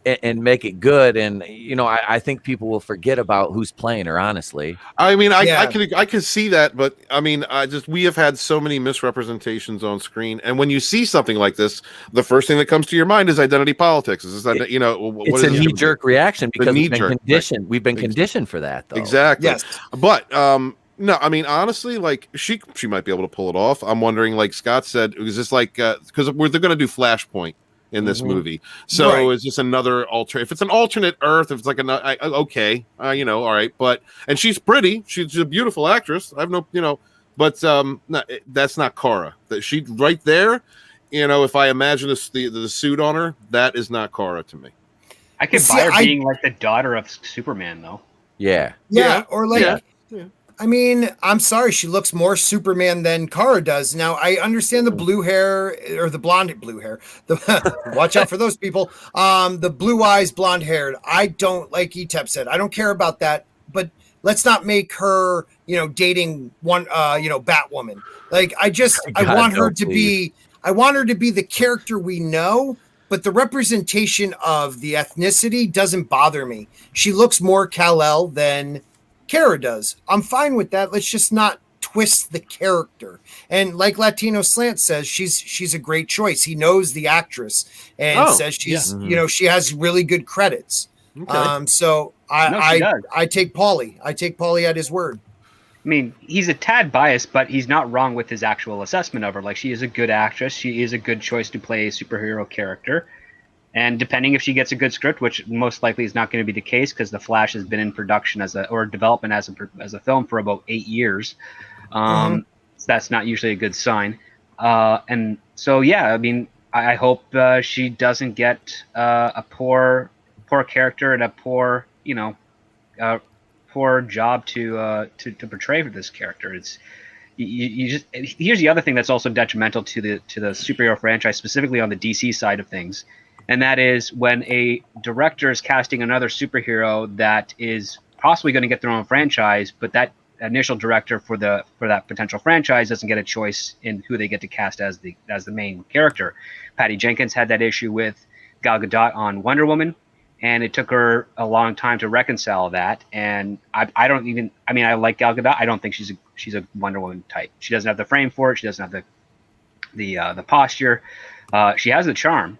and make it good. And I think people will forget about who's playing her, honestly. I mean, I can see that, but I mean, we have had so many misrepresentations on screen, and when you see something like this, the first thing that comes to your mind is identity politics. It's a knee-jerk reaction because we've been conditioned for that, though. Exactly. Yes. But no, I mean, honestly, like she might be able to pull it off. I'm wondering, like Scott said, is this like because they're going to do Flashpoint in this movie, so is this another if it's an alternate Earth, if it's like okay, all right, and she's pretty, she's a beautiful actress, I have no but no, that's not Kara. That she right there, if I imagine the suit on her, that is not Kara to me. I could buy her being like the daughter of Superman, though. Yeah, or like I mean, I'm sorry, she looks more Superman than Kara does. Now, I understand the blue hair, or the blue hair. Watch out for those people. The blue eyes, blonde haired. I don't, like Etep said, I don't care about that. But let's not make her, dating one, Batwoman. Like, I want her to be the character we know. But the representation of the ethnicity doesn't bother me. She looks more Kal-El than Kara does. I'm fine with that. Let's just not twist the character. And like Latino Slant says, she's a great choice. He knows the actress and says she's she has really good credits. Okay. So I take Paulie. I take Paulie at his word. I mean, he's a tad biased, but he's not wrong with his actual assessment of her. Like, she is a good actress. She is a good choice to play a superhero character. And depending if she gets a good script, which most likely is not going to be the case because The Flash has been in production or development as a film for about 8 years. So that's not usually a good sign. And so, I mean, I hope she doesn't get a poor character and a poor job to portray for this character. It's here's the other thing that's also detrimental to the superhero franchise, specifically on the DC side of things. And that is when a director is casting another superhero that is possibly going to get their own franchise, but that initial director for that potential franchise doesn't get a choice in who they get to cast as the main character. Patty Jenkins had that issue with Gal Gadot on Wonder Woman, and it took her a long time to reconcile that. And I like Gal Gadot. I don't think she's a Wonder Woman type. She doesn't have the frame for it. She doesn't have the posture. She has the charm.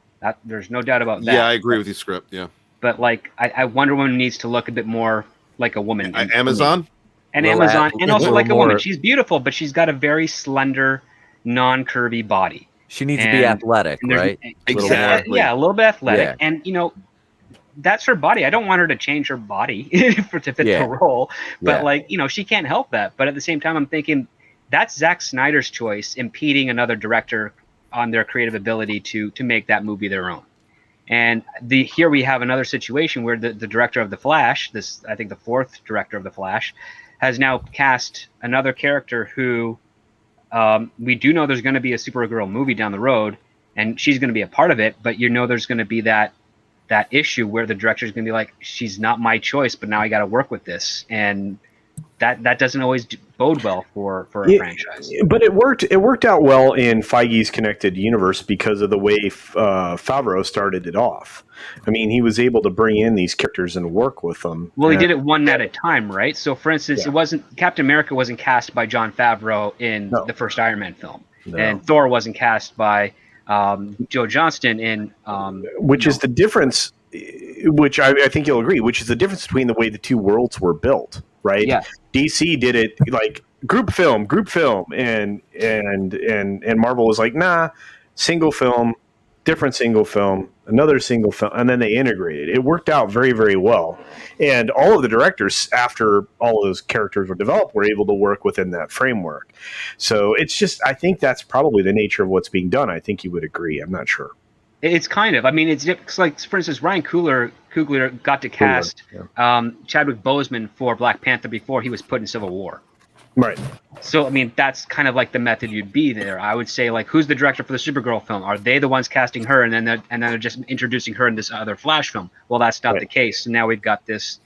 There's no doubt about that. Yeah, I agree with you, Script. Yeah, but like, I Wonder Woman needs to look a bit more like a woman. Amazon, and also like a woman. She's beautiful, but she's got a very slender, non-curvy body. She needs to be athletic, right? Exactly. Yeah, a little bit athletic. Yeah. And that's her body. I don't want her to change her body to fit the role, but like, you know, she can't help that. But at the same time, I'm thinking that's Zack Snyder's choice, impeding another director on their creative ability to make that movie their own. And here we have another situation where the director of The Flash, I think the fourth director of The Flash, has now cast another character who we do know there's going to be a Supergirl movie down the road, and she's going to be a part of it. But you know there's going to be that issue where the director is going to be like, she's not my choice, but now I got to work with this, and that doesn't always bode well for a franchise. But it worked out well in Feige's connected universe because of the way Favreau started it off. I mean, he was able to bring in these characters and work with them. Well, he did it one at a time, right? So, for instance, Captain America wasn't cast by Jon Favreau in the first Iron Man film, and Thor wasn't cast by Joe Johnston in which is the difference. Which I think you'll agree, which is the difference between the way the two worlds were built, right? Yeah. DC did it like group film, and Marvel was like, nah, single film, different single film, another single film, and then they integrated. It worked out very, very well. And all of the directors, after all of those characters were developed, were able to work within that framework. So it's just, I think that's probably the nature of what's being done. I think you would agree. I'm not sure. It's kind of. I mean, it's like, for instance, Ryan Coogler got to cast Chadwick Boseman for Black Panther before he was put in Civil War. Right. So, I mean, that's kind of like the method you'd be there. I would say, like, who's the director for the Supergirl film? Are they the ones casting her, and then they're just introducing her in this other Flash film? Well, that's not the case. So now we've got this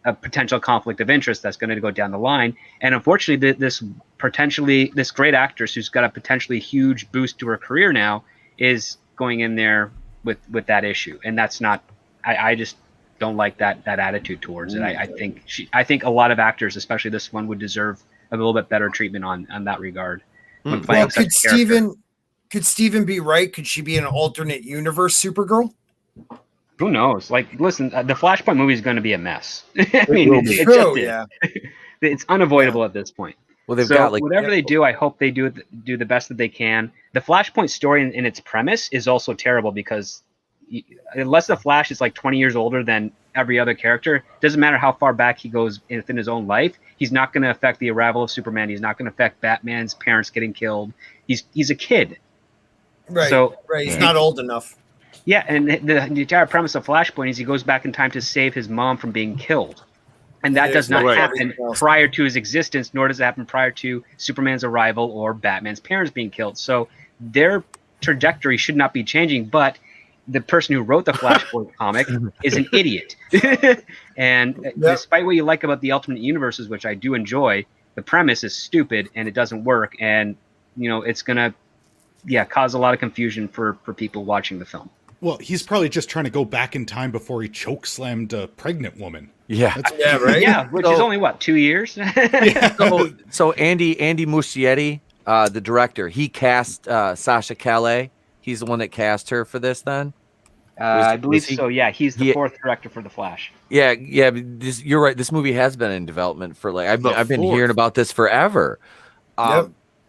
potential conflict of interest that's going to go down the line. And unfortunately, this great actress who's got a potentially huge boost to her career now is going in there with that issue, and that's not. I just don't like that attitude towards it. I think a lot of actors, especially this one, would deserve a little bit better treatment on that regard. Well, could Steven be right? Could she be an alternate universe Supergirl? Who knows? Like, listen, the Flashpoint movie is going to be a mess. I mean, it's unavoidable at this point. Well, they've got whatever they do, I hope they do the best that they can. The Flashpoint story in its premise is also terrible because unless the Flash is like 20 years older than every other character, doesn't matter how far back he goes within his own life, he's not going to affect the arrival of Superman. He's not going to affect Batman's parents getting killed. He's a kid. Right. So he's not old enough. Yeah, and the entire premise of Flashpoint is he goes back in time to save his mom from being killed. And that does not happen prior to his existence, nor does it happen prior to Superman's arrival or Batman's parents being killed. So their trajectory should not be changing, but the person who wrote the Flashpoint comic is an idiot. And despite what you like about the Ultimate Universes, which I do enjoy, the premise is stupid and it doesn't work. And, you know, it's going to cause a lot of confusion for people watching the film. Well, he's probably just trying to go back in time before he chokeslammed a pregnant woman. Yeah. Right. Yeah, which is only 2 years. So Andy Muschietti, the director, he cast Sasha Calais. He's the one that cast her for this. Then I believe so. Yeah, he's the fourth director for The Flash. Yeah. You're right. This movie has been in development for I've been hearing about this forever.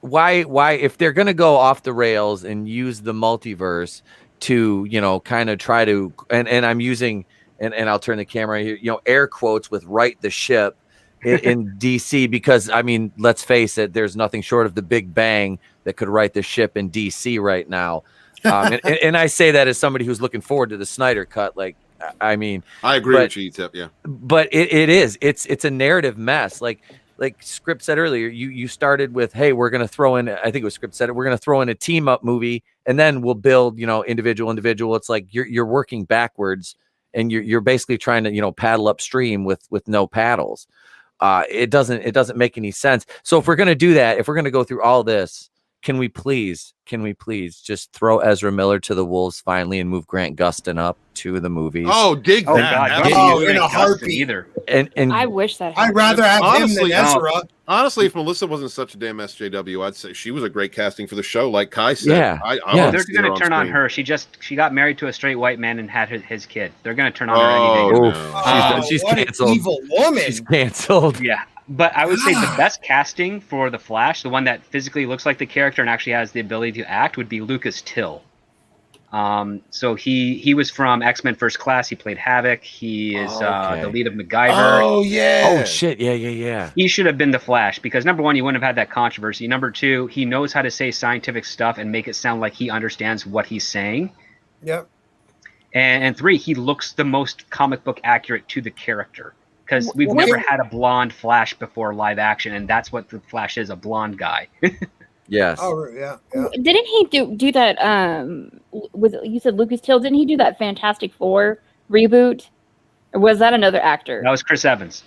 Why if they're gonna go off the rails and use the multiverse to kind of try to and I'm using and I'll turn the camera here, air quotes with right the ship in DC, because I mean, let's face it, there's nothing short of the Big Bang that could right the ship in DC right now. And I say that as somebody who's looking forward to the Snyder cut. Like, I mean, I agree with you, Tip. Yeah, but it's a narrative mess. Like Script said earlier, you started with, hey, we're going to throw in, I think it was Script said it, we're going to throw in a team up movie and then we'll build, individual. It's like you're working backwards and you're basically trying to, paddle upstream with no paddles. It doesn't make any sense. So if we're going to do that, if we're going to go through all this, can we please just throw Ezra Miller to the Wolves finally and move Grant Gustin up to the movies? Oh, dig that. God. In a heartbeat. Either. And I wish that I'd rather have him than Ezra. Honestly, if Melissa wasn't such a damn SJW, I'd say she was a great casting for the show, like Kai said. Yeah. They're going to turn on her. She got married to a straight white man and had his kid. They're going to turn on her any day. No. She's what canceled. An evil woman. She's canceled. Yeah. But I would say the best casting for the Flash, the one that physically looks like the character and actually has the ability to act, would be Lucas Till. So he was from X-Men First Class. He played Havoc. He is the lead of MacGyver. Oh yeah. Oh shit! Yeah. He should have been the Flash because number one, you wouldn't have had that controversy. Number two, he knows how to say scientific stuff and make it sound like he understands what he's saying. Yep. And three, he looks the most comic book accurate to the character because we've never had a blonde Flash before live action, and that's what the Flash is, a blonde guy. Yes. Oh yeah. Didn't he do that? You said Lucas Till? Didn't he do that Fantastic Four reboot? Or was that another actor? That was Chris Evans.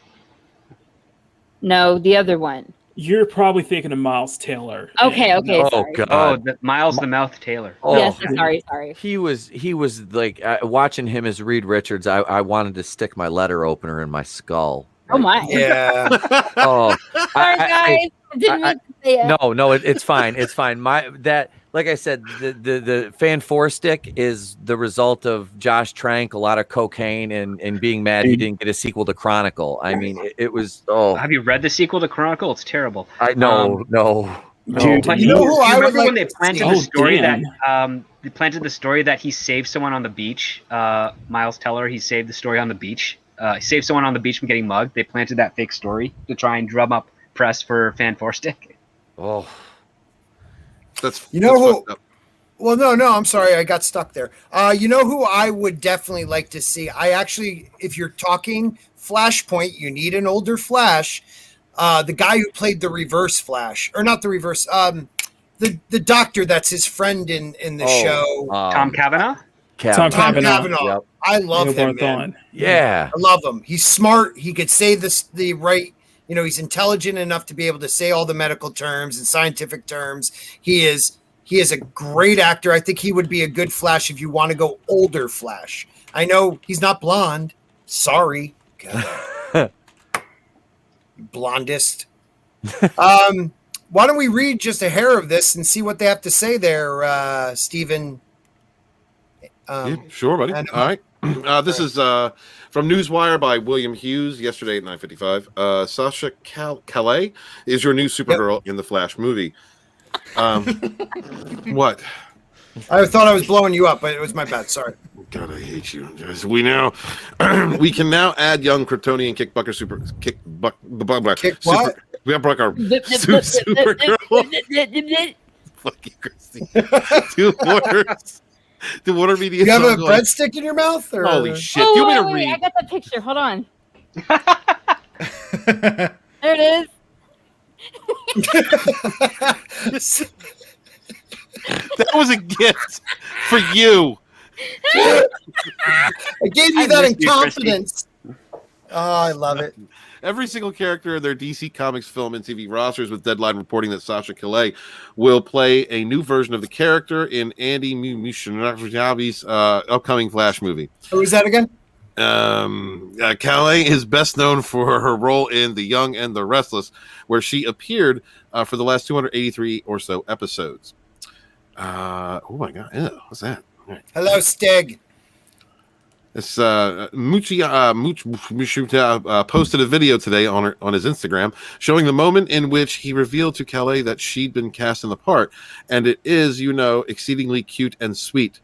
No, the other one. You're probably thinking of Miles Taylor. Okay. Oh Sorry. god. Oh, Miles the Mouth Taylor. Oh, Yes. Sorry. He was like watching him as Reed Richards. I wanted to stick my letter opener in my skull. Oh my. Yeah. Oh, Sorry, guys. I didn't mean to say it. No, it's fine. It's fine. Like I said, the Fan 4 stick is the result of Josh Trank, a lot of cocaine, and being mad he didn't get a sequel to Chronicle. I mean, it was. Oh, Have you read the sequel to Chronicle? It's terrible. No. Dude, But you know who I would remember like when they to planted see? the story damn. that they planted the story that he saved someone on the beach? Miles Teller, he saved the story on the beach. He saved someone on the beach from getting mugged. They planted that fake story to try and drum up press for Fan 4 stick. Oh, That's who. Well, no, I'm sorry, I got stuck there. You know who I would definitely like to see? If you're talking Flashpoint, you need an older Flash. The guy who played the Reverse Flash, or not the Reverse, the doctor that's his friend in the show. Tom Cavanaugh? Tom Cavanaugh. Yep. I love him, man. Yeah. I love him. He's smart. He could say the right, he's intelligent enough to be able to say all the medical terms and scientific terms. He is a great actor. I think he would be a good Flash if you want to go older Flash. I know he's not blonde. Sorry. Blondest. Why don't we read just a hair of this and see what they have to say there, Stephen? Yeah, sure, buddy. All right. This is from Newswire by William Hughes yesterday at 9:55. Sasha Calais is your new Supergirl in the Flash movie. What? I thought I was blowing you up, but it was my bad. Sorry. God, I hate you. We can now add young Kryptonian kickbucker we have our Supergirl. Fuck you, Christy. To water media. You have a breadstick in your mouth? Or? Holy shit! Oh, You want me to wait, read? I got the picture. Hold on. There it is. That was a gift for you. I gave you that in confidence. Oh, I love it. Every single character in their DC Comics film and TV rosters, with Deadline reporting that Sasha Calais will play a new version of the character in Andy Muschietta's upcoming Flash movie. Who is that again? Calais is best known for her role in The Young and the Restless, where she appeared for the last 283 or so episodes. Oh my god, ew, what's that? Right. Hello, Stig. This Muschietta posted a video today on his Instagram showing the moment in which he revealed to Calais that she'd been cast in the part, and it is, exceedingly cute and sweet.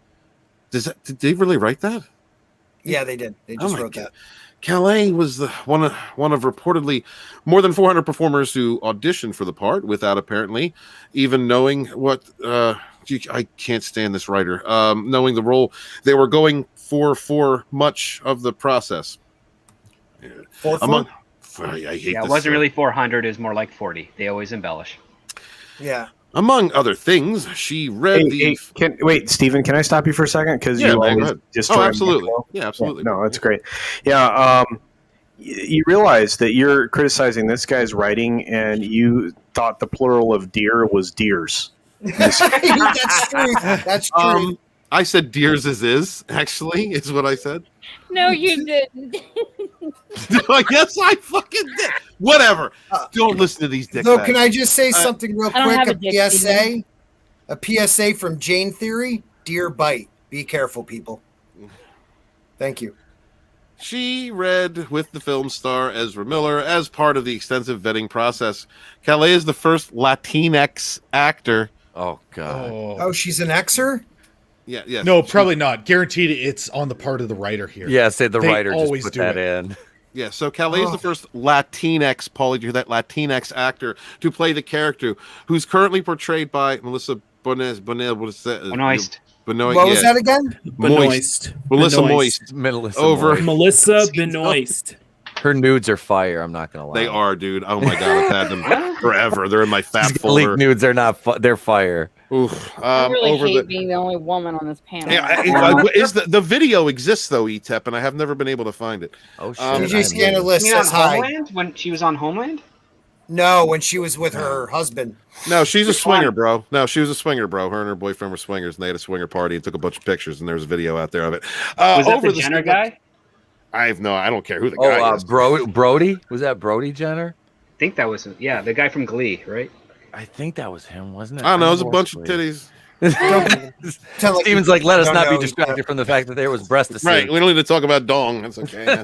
Did they really write that? Yeah, they did. They just wrote that. Calais was one of reportedly more than 400 performers who auditioned for the part without apparently even knowing what. I can't stand this writer. Knowing the role they were going for much of the process. I hate it this. wasn't really 400. It was more like 40. They always embellish. Yeah. Among other things, she read wait, Stephen, can I stop you for a second? Because yeah, you man, always just absolutely. Yeah, absolutely. Yeah, no, that's great. Yeah, you realize that you're criticizing this guy's writing, and you thought the plural of deer was deers. That's true. That's true. I said deers is actually is what I said. No, you didn't. Yes, I fucking did. Whatever. Don't listen to these dicks. So can I just say something real I don't have quick? a PSA. A PSA from Jayne Theory. Deer bite. Be careful, people. Thank you. She read with the film star Ezra Miller as part of the extensive vetting process. Calais is the first Latinx actor. Oh God. Oh, she's an Xer? Yeah, yeah. No, probably not. Guaranteed it's on the part of the writer here. Yeah, say the They writer just always put do that it. in. Yeah, so Calais is the first Latinx, Paul, did you hear that? Latinx actor to play the character, who's currently portrayed by Melissa Benoist. Benoist. What was that again? Moist. Melissa Moist. Melissa Benoist. Her nudes are fire. I'm not gonna lie. They are, dude. Oh my god, I've had them forever. They're in my fat folder. Leaked nudes are not. They're fire. Oof. I really hate being the only woman on this panel. Is the video exists though, ETEP, and I have never been able to find it. Oh shit! DJ Scanner list You mean on says hi. Homeland? When she was on Homeland? No, when she was with her husband. No, she's a swinger, bro. No, she was a swinger, bro. Her and her boyfriend were swingers, and they had a swinger party and took a bunch of pictures, and there was a video out there of it. Was that the Jenner guy? I don't care who the guy is. Brody? Was that Brody Jenner? I think that was the guy from Glee, right? I think that was him, wasn't it? I don't know. It was a bunch of titties. Steven's like, let us not be distracted from the fact that there was breast to see. Right, we don't need to talk about dong. That's okay.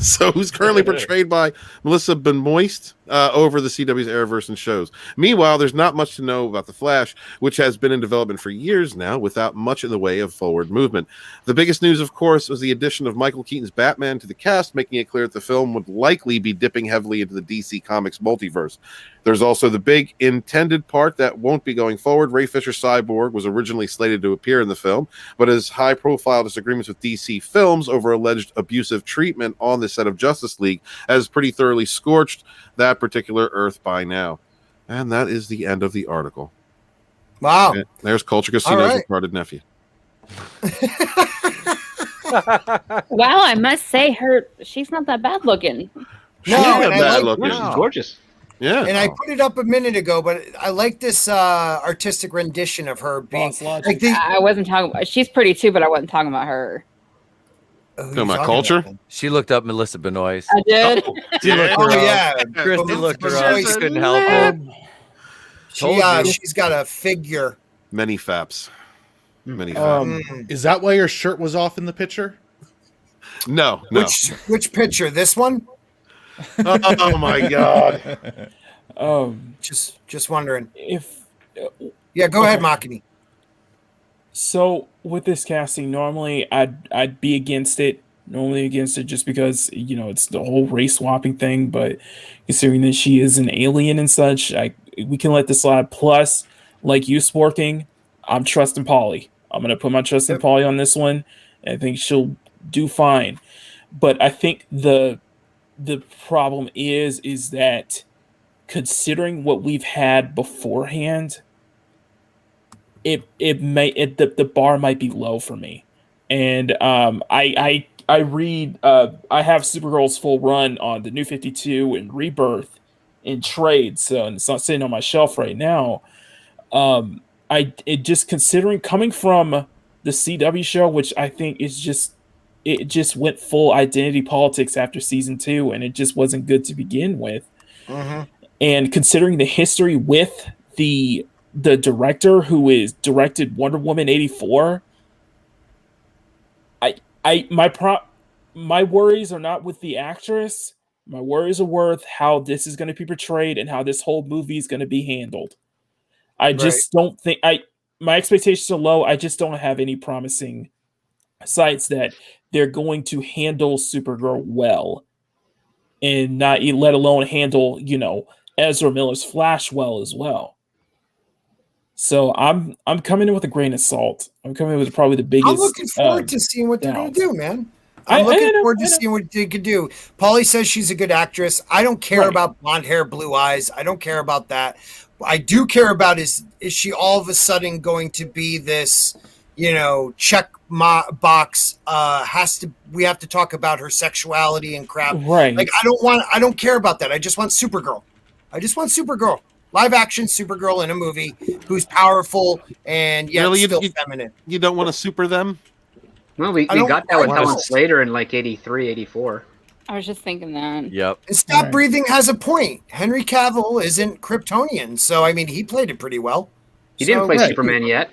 So, who's currently portrayed by Melissa Benoist over the CW's Arrowverse and shows. Meanwhile, there's not much to know about The Flash, which has been in development for years now without much in the way of forward movement. The biggest news, of course, was the addition of Michael Keaton's Batman to the cast, making it clear that the film would likely be dipping heavily into the DC Comics multiverse. There's also the big intended part that won't be going forward. Ray Fisher's Cyborg was originally slated to appear in the film, but his high-profile disagreements with DC Films over alleged abusive treatment on the set of Justice League has pretty thoroughly scorched that particular Earth by now. And that is the end of the article. Wow. And there's Culture Casino's retarded nephew. Wow, I must say she's not that bad looking. She's not bad looking. She's gorgeous. Yeah. And I put it up a minute ago, but I like this artistic rendition of her being like I wasn't talking about she's pretty too, but I wasn't talking about her. My Culture? She looked up Melissa Benoist. I did. She looked her up. Christy looked her up. She couldn't help it. She's got a figure. Many faps. Many faps. Is that why your shirt was off in the picture? No. Which picture? This one? Oh my god. Just wondering. Go ahead, Makini. So with this casting, normally I'd be against it. Normally against it just because it's the whole race swapping thing. But considering that she is an alien and such, we can let this slide. Plus, like you, Sporking, I'm trusting Polly. I'm gonna put my trust in Polly on this one. I think she'll do fine. But I think the problem is that considering what we've had beforehand, the bar might be low for me. And I read I have Supergirl's full run on the New 52 and Rebirth in trade, so and it's not sitting on my shelf right now. Just considering coming from the CW show, which I think is it just went full identity politics after season 2, and it just wasn't good to begin with. Mm-hmm. And considering the history with the director who is directed Wonder Woman 84, my worries are not with the actress. My worries are with how this is going to be portrayed and how this whole movie is going to be handled. I just don't think my expectations are low. I just don't have any promising sights that they're going to handle Supergirl well, and not let alone handle Ezra Miller's Flash well as well. So I'm coming in with a grain of salt. I'm coming in with probably the biggest. I'm looking forward to seeing what they're going to do, man. I'm looking forward to seeing what they could do. Polly says she's a good actress. I don't care about blonde hair, blue eyes. I don't care about that. What I do care about is she all of a sudden going to be this, check box? We have to talk about her sexuality and crap. Right. Like I don't care about that. I just want Supergirl. Live action Supergirl in a movie who's powerful and yet still feminine. You don't want to super them? Well, we got that with Helen Slater in like 83, 84. I was just thinking that. Yep. And Stop Breathing has a point. Henry Cavill isn't Kryptonian, so I mean he played it pretty well. He didn't play Superman yet.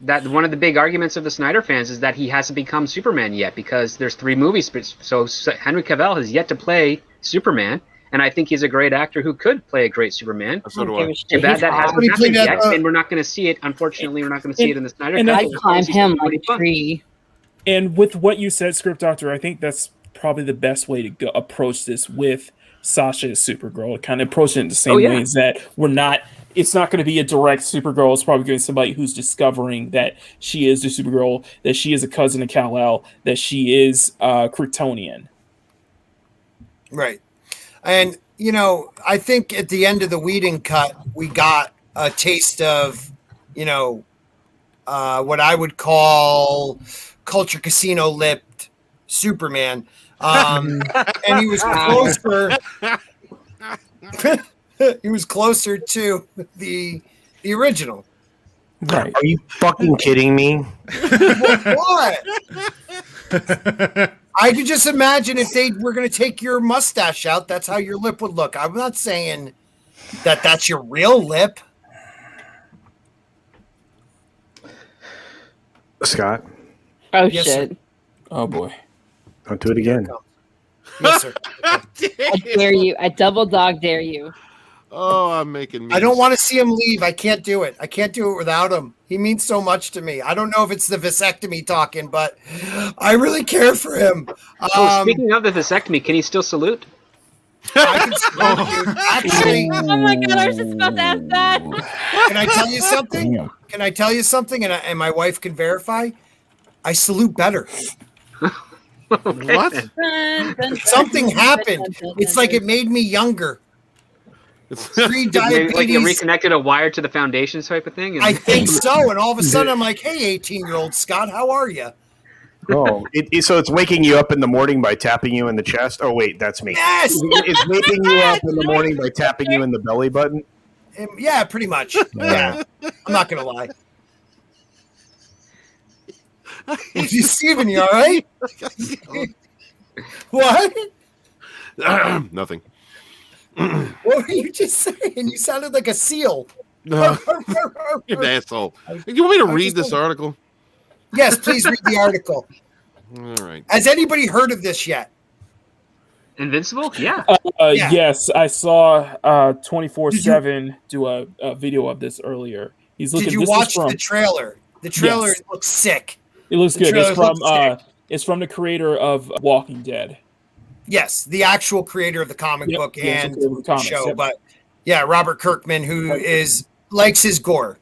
That one of the big arguments of the Snyder fans is that he hasn't become Superman yet because there's 3 movies. So Henry Cavill has yet to play Superman, and I think he's a great actor who could play a great Superman. So do I. Too bad that hasn't He played happened that, yet, and we're not going to see it. Unfortunately, we're not going to see it in the Snyder and Cut. I I'd climb him like a tree. And with what you said, Script Doctor, I think that's probably the best way to approach this with Sasha as Supergirl. Kind of approach it in the same way as that it's not going to be a direct Supergirl. It's probably going to be somebody who's discovering that she is the Supergirl, that she is a cousin of Kal-El, that she is Kryptonian. Right. And, you know, I think at the end of the Whedon cut, we got a taste of, you know, what I would call Culture Casino lipped Superman. And he was closer. He was closer to the original. Right. Are you fucking kidding me? What? I could just imagine if they were going to take your mustache out, that's how your lip would look. I'm not saying that that's your real lip. Scott, Oh Yes, shit! Oh boy. don't do it again. Yes, sir. I dare you! I double dog dare you! Oh, I'm making memes. I don't want to see him leave. I can't do it. I can't do it without him. He means so much to me. I don't know if it's the vasectomy talking, but I really care for him. Speaking of the vasectomy, can he still salute? I can salute you. Actually, Oh my god! I was just about to ask that. can I tell you something? Damn. Can I tell you something? And my wife can verify. I salute better. What? Something happened. It's like it made me younger. Pre-diabetes. Like you reconnected a wire to the foundation type of thing? I think so. And all of a sudden, I'm like, "Hey, 18-year-old Scott, how are you?" Oh, so it's waking you up in the morning by tapping you in the chest? Oh, wait, that's me. Yes. It's waking you up in the morning by tapping you in the belly button? Yeah, pretty much. Yeah, I'm not gonna lie. You, Steven, you all right? What? Nothing. What were you just saying? You sounded like a seal. You're an asshole. You want me to read this article? Yes, please read the article. All right. Has anybody heard of this yet? Invincible? Yeah. Yeah. Yes, I saw 24/7 do a video of this earlier. He's looking. Did you this watch is from, the trailer? The trailer Yes. looks sick. It looks the good. It's trailer from looks sick. it's from the creator of Walking Dead. Yes, the actual creator of the comic Yep, book the actual and creator of the comics, show. yep. But yeah, Robert Kirkman, who likes his gore.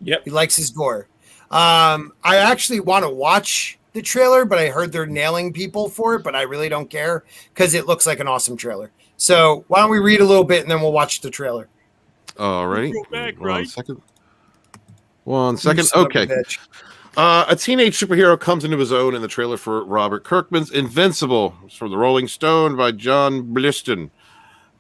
Yep. He likes his gore. I actually want to watch the trailer, but I heard they're nailing people for it, but I really don't care because it looks like an awesome trailer. So why don't we read a little bit and then we'll watch the trailer? All righty. Back, One right? second. One second. You son of a Okay. bitch. A teenage superhero comes into his own in the trailer for Robert Kirkman's Invincible. It's from the Rolling Stone by John Bliston.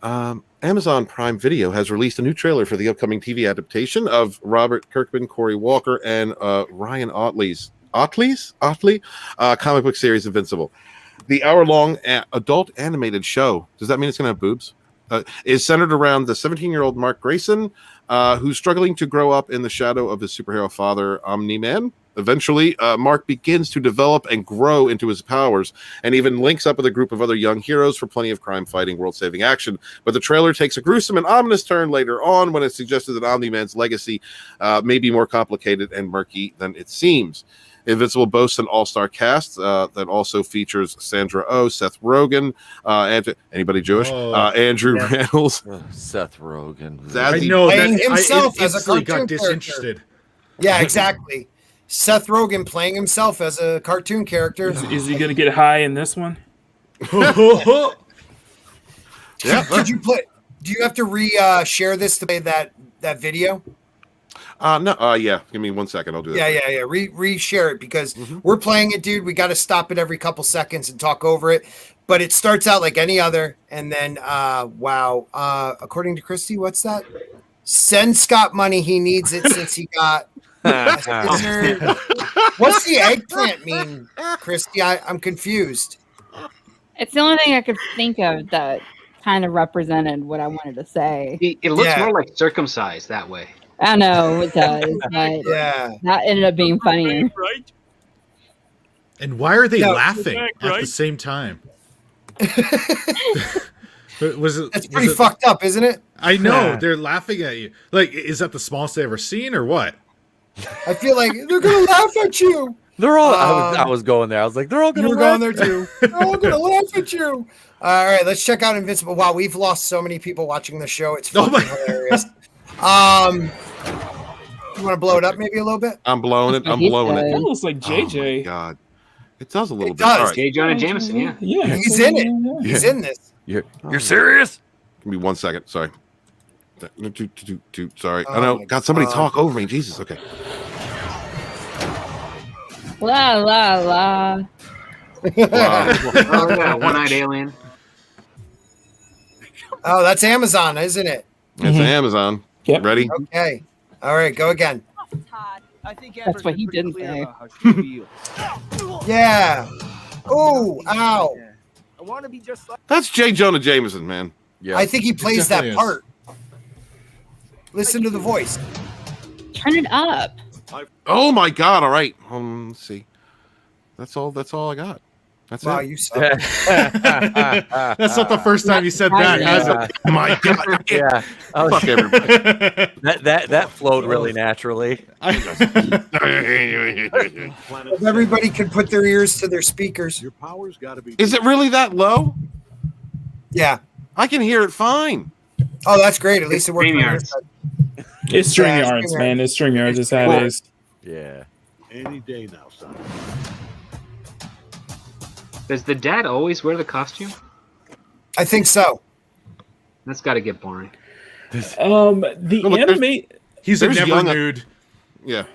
Amazon Prime Video has released a new trailer for the upcoming TV adaptation of Robert Kirkman, Corey Walker, and Ryan Otley's comic book series Invincible. The hour-long adult animated show, does that mean it's going to have boobs? Is centered around the 17-year-old Mark Grayson, who's struggling to grow up in the shadow of his superhero father, Omni-Man. Eventually, Mark begins to develop and grow into his powers and even links up with a group of other young heroes for plenty of crime-fighting, world-saving action. But the trailer takes a gruesome and ominous turn later on when it's suggested that Omni-Man's legacy may be more complicated and murky than it seems. Invincible boasts an all-star cast that also features Sandra Oh, Seth Rogen, and anybody Jewish? Andrew Rannells. Seth Rogen. I know playing himself as a instantly cartoon got disinterested. Yeah, exactly. Seth Rogen playing himself as a cartoon character. Is he going to get high in this one? Yeah. Could you play? Do you have to share this to play that video? No. Yeah. Give me 1 second. I'll do that. Yeah. Re-share it because we're playing it, dude. We got to stop it every couple seconds and talk over it. But it starts out like any other, and then according to Christy, what's that? Send Scott money. He needs it since he got. What's the eggplant mean, Christy? I'm confused. It's the only thing I could think of that kind of represented what I wanted to say. It looks more like circumcised that way. I know it does, but that ended up being funnier. Right? And why are they laughing at the same time? Was it? That's pretty fucked up, isn't it? I know they're laughing at you. Like, is that the smallest they ever seen, or what? I feel like they're gonna laugh at you. They're all. I was going there. I was like, they're all gonna. You were going there too. They're all gonna laugh at you. All right, let's check out Invincible. Wow, we've lost so many people watching the show. It's fucking hilarious. You want to blow it up maybe a little bit? I'm blowing it. I'm blowing it. That looks like JJ. Oh my God, it does a little bit. Does. All right. J. Jonah Jameson, yeah. He's in it. He's in this. You're serious? Give me 1 second. Sorry. Sorry. Oh I know. my God, somebody God. talk over me. Jesus. Okay. La la la. Oh, yeah, one-eyed alien. Oh, that's Amazon, isn't it? It's Amazon. Yep. Ready? Okay. All right, go again. That's what he didn't say. Yeah. Oh, ow. I want to be just like. That's J. Jonah Jameson, man. Yeah. I think he plays that definitely part. Listen to the voice. Turn it up. Oh my God! All right. Let's see. That's all I got. That's Wow, it. you suck. That's not the first time you said that, has it? My God. Yeah. Fuck everybody. That flowed really naturally. If everybody could put their ears to their speakers. Your power's got to be. Is it really that low? Yeah. I can hear it fine. Oh, that's great. At least it worked on your StreamYards. side. It's Yeah, StreamYards, man. It's StreamYards. It's how it is. Yeah. Any day now, son. Does the dad always wear the costume? I think so. That's got to get boring. The Oh, look, anime. He's a There's never young- nude. Yeah. I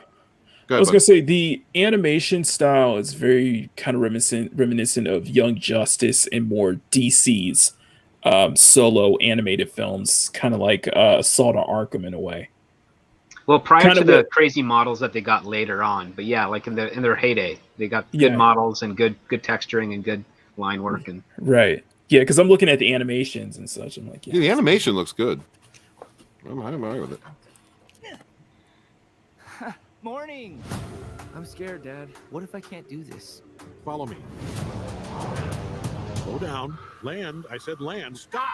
Go ahead, was bud. gonna say the animation style is very kind of reminiscent of Young Justice and more DC's solo animated films, kind of like Assault on Arkham in a way. Well, prior Kind to of the what- crazy models that they got later on, but yeah, like in their heyday, they got good Yeah. models and good texturing and good line work and Right. Yeah, because I'm looking at the animations and such. I'm like, Yeah, yeah. the animation looks good. I'm all right with it. Morning. I'm scared, Dad. What if I can't do this? Follow me. Slow down. Land. I said land. Stop.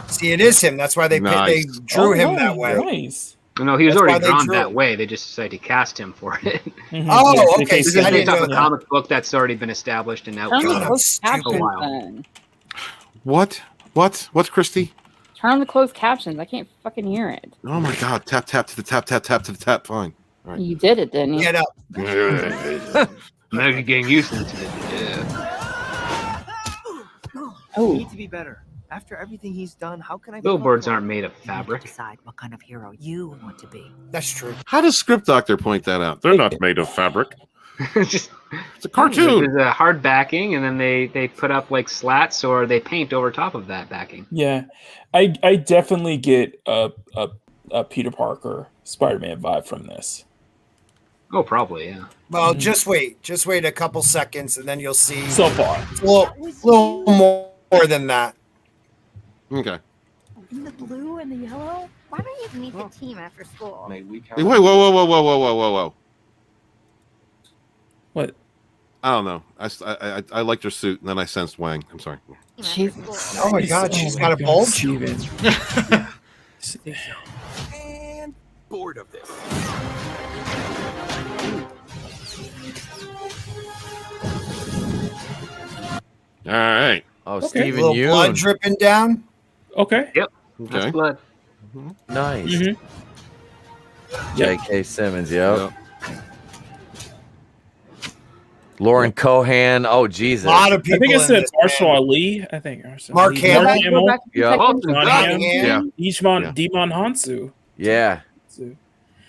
See, it is him. That's why they Nice. drew him Oh, that way. Nice. no, he was That's why already they drawn drew that him. way. They just decided to cast him for it. Mhm. Oh, Yeah, okay, because see, I This is didn't based off know a that. comic book that's already been established and out. Turn God, the how closed stupid. captions while. on. What? What's Christy? Turn on the closed captions. I can't fucking hear it. Oh my God! Tap to the tap to the tap. Fine. Right. You did it, didn't you? Get up. Now you're getting used to it. Yeah. Oh. I need to be better. After everything he's done, how can I? Billboards aren't made of fabric. Decide what kind of hero you want to be. That's true. How does Script Doctor point that out? They're not made of fabric. Just It's a cartoon. There's a hard backing, and then they put up like slats or they paint over top of that backing. Yeah, I definitely get a Peter Parker Spider-Man vibe from this. Oh, probably, yeah. Well, just wait a couple seconds, and then you'll see. So far, It's a little more than that. Okay. In the blue and the yellow? Why don't you meet the team after school? Hey, whoa. what? I don't know. I liked her suit, and then I sensed Wang. I'm sorry. Jesus. Oh my God, she's got a bulge. Steven. And bored of this. All right. Oh, Okay. A Steven little blood Yeun. dripping down. Okay. Yep. Okay. That's blood. Nice. Mhm. J.K. Simmons, yep. Yep. Lauren Cohan. Oh, A Jesus. lot of people. I think it in said this, Marshall man. Ali. I think Mark Ali. Hamill. Mark Hamill. Yeah. Walton, John Cunningham. Hamm. Yeah. Demon Hansu. Yeah. So-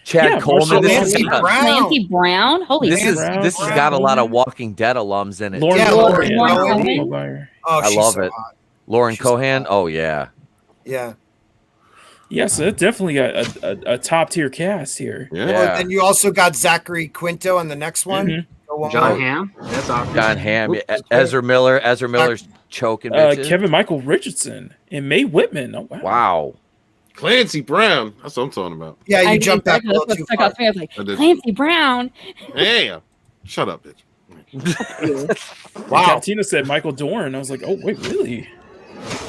Chad Yeah, Coleman. Marshall This Nancy is, Brown. Nancy Brown? Holy this shit. is Brown. this has got a lot of Walking Dead alums in it. Lauren Yeah, Cohan. Lauren Cohan. Oh, I she's love so it. hot. Lauren She's so Cohan. hot. Oh yeah. Yeah. Yeah, so that definitely got a top tier cast here. Yeah. Yeah. Well, then you also got Zachary Quinto on the next one. Mhm. Go one John more. Hamm. That's awesome. John Hamm. Oops, Yeah. Ezra Miller. Ezra Miller's choking bitches. Kevin Michael Richardson and Mae Whitman. Oh wow. Wow. Clancy Brown. That's what I'm talking about. Yeah, you I jumped back a exactly, little that's too what stuck far. out to me. I was like, I did. Clancy Brown. Hey, shut up, bitch. Wow. Tina said Michael Dorn. I was like, oh wait, really?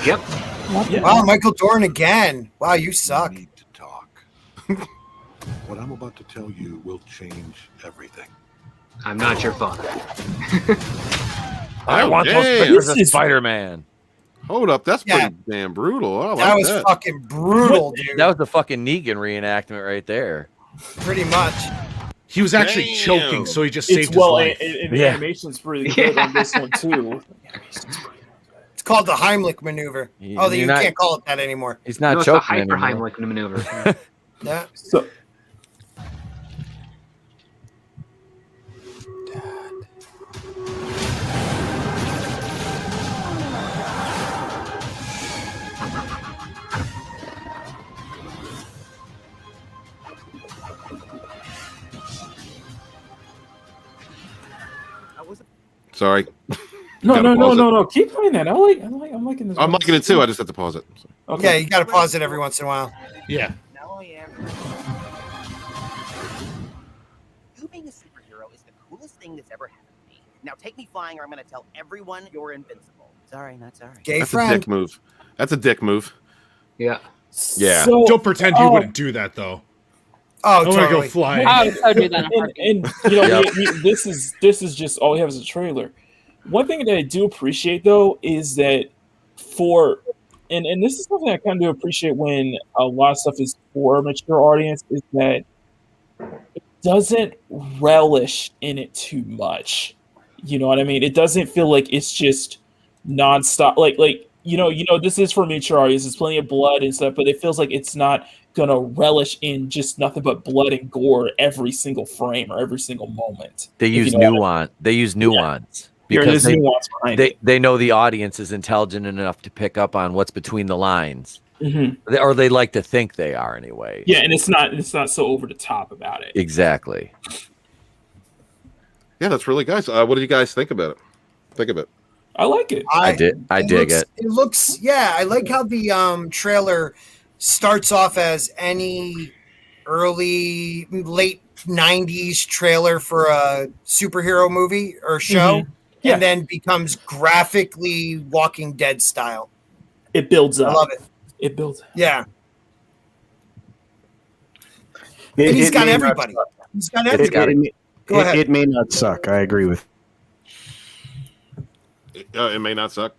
Yep. Yeah. Wow, Michael Dorn again. Wow, you suck. We need to talk. What I'm about to tell you will change everything. I'm not your father. I want those pictures of Spider-Man. Hold up, that's pretty damn brutal. I like that was fucking brutal, dude. That was the fucking Negan reenactment right there. Pretty much. He was actually choking, so he just saved his life. And the animation's pretty good on this one too. It's called the Heimlich maneuver. You can't call it that anymore. He's not choking. It's the hyper Heimlich maneuver. Yeah. So. Sorry. No. Keep playing that. I'm liking this. I'm liking it too. I just have to pause it. Okay. Yeah, you got to pause it every once in a while. Yeah. You being a superhero is the coolest thing that's ever happened to me. Now take me flying, or I'm going to tell everyone you're invincible. Sorry, not sorry. Gay That's friend. a dick move. That's a dick move. Yeah. Yeah. So, Don't pretend you wouldn't do that though. Oh, I want to go flying. I would so do that. And you know, this is just all we have is a trailer. One thing that I do appreciate though is that and this is something I kind of do appreciate when a lot of stuff is for a mature audience, is that it doesn't relish in it too much. You know what I mean? It doesn't feel like it's just nonstop. Like you know, this is for mature audience. There's plenty of blood and stuff, but it feels like it's not gonna relish in just nothing but blood and gore every single frame or every single moment. They use nuance. They use nuance. Because they know the audience is intelligent enough to pick up on what's between the lines, or they like to think they are anyway. Yeah, and it's not so over the top about it. Exactly. Yeah, that's really nice. What do you guys think about it? Think of it. I like it. I dig it. It looks, I like how the trailer starts off as any late 90s trailer for a superhero movie or show. Yeah. And then becomes graphically Walking Dead style. It builds up. I love it. It builds up. Yeah. And he's got everybody. He's got everybody. Go ahead. It may not suck. I agree with. It may not suck.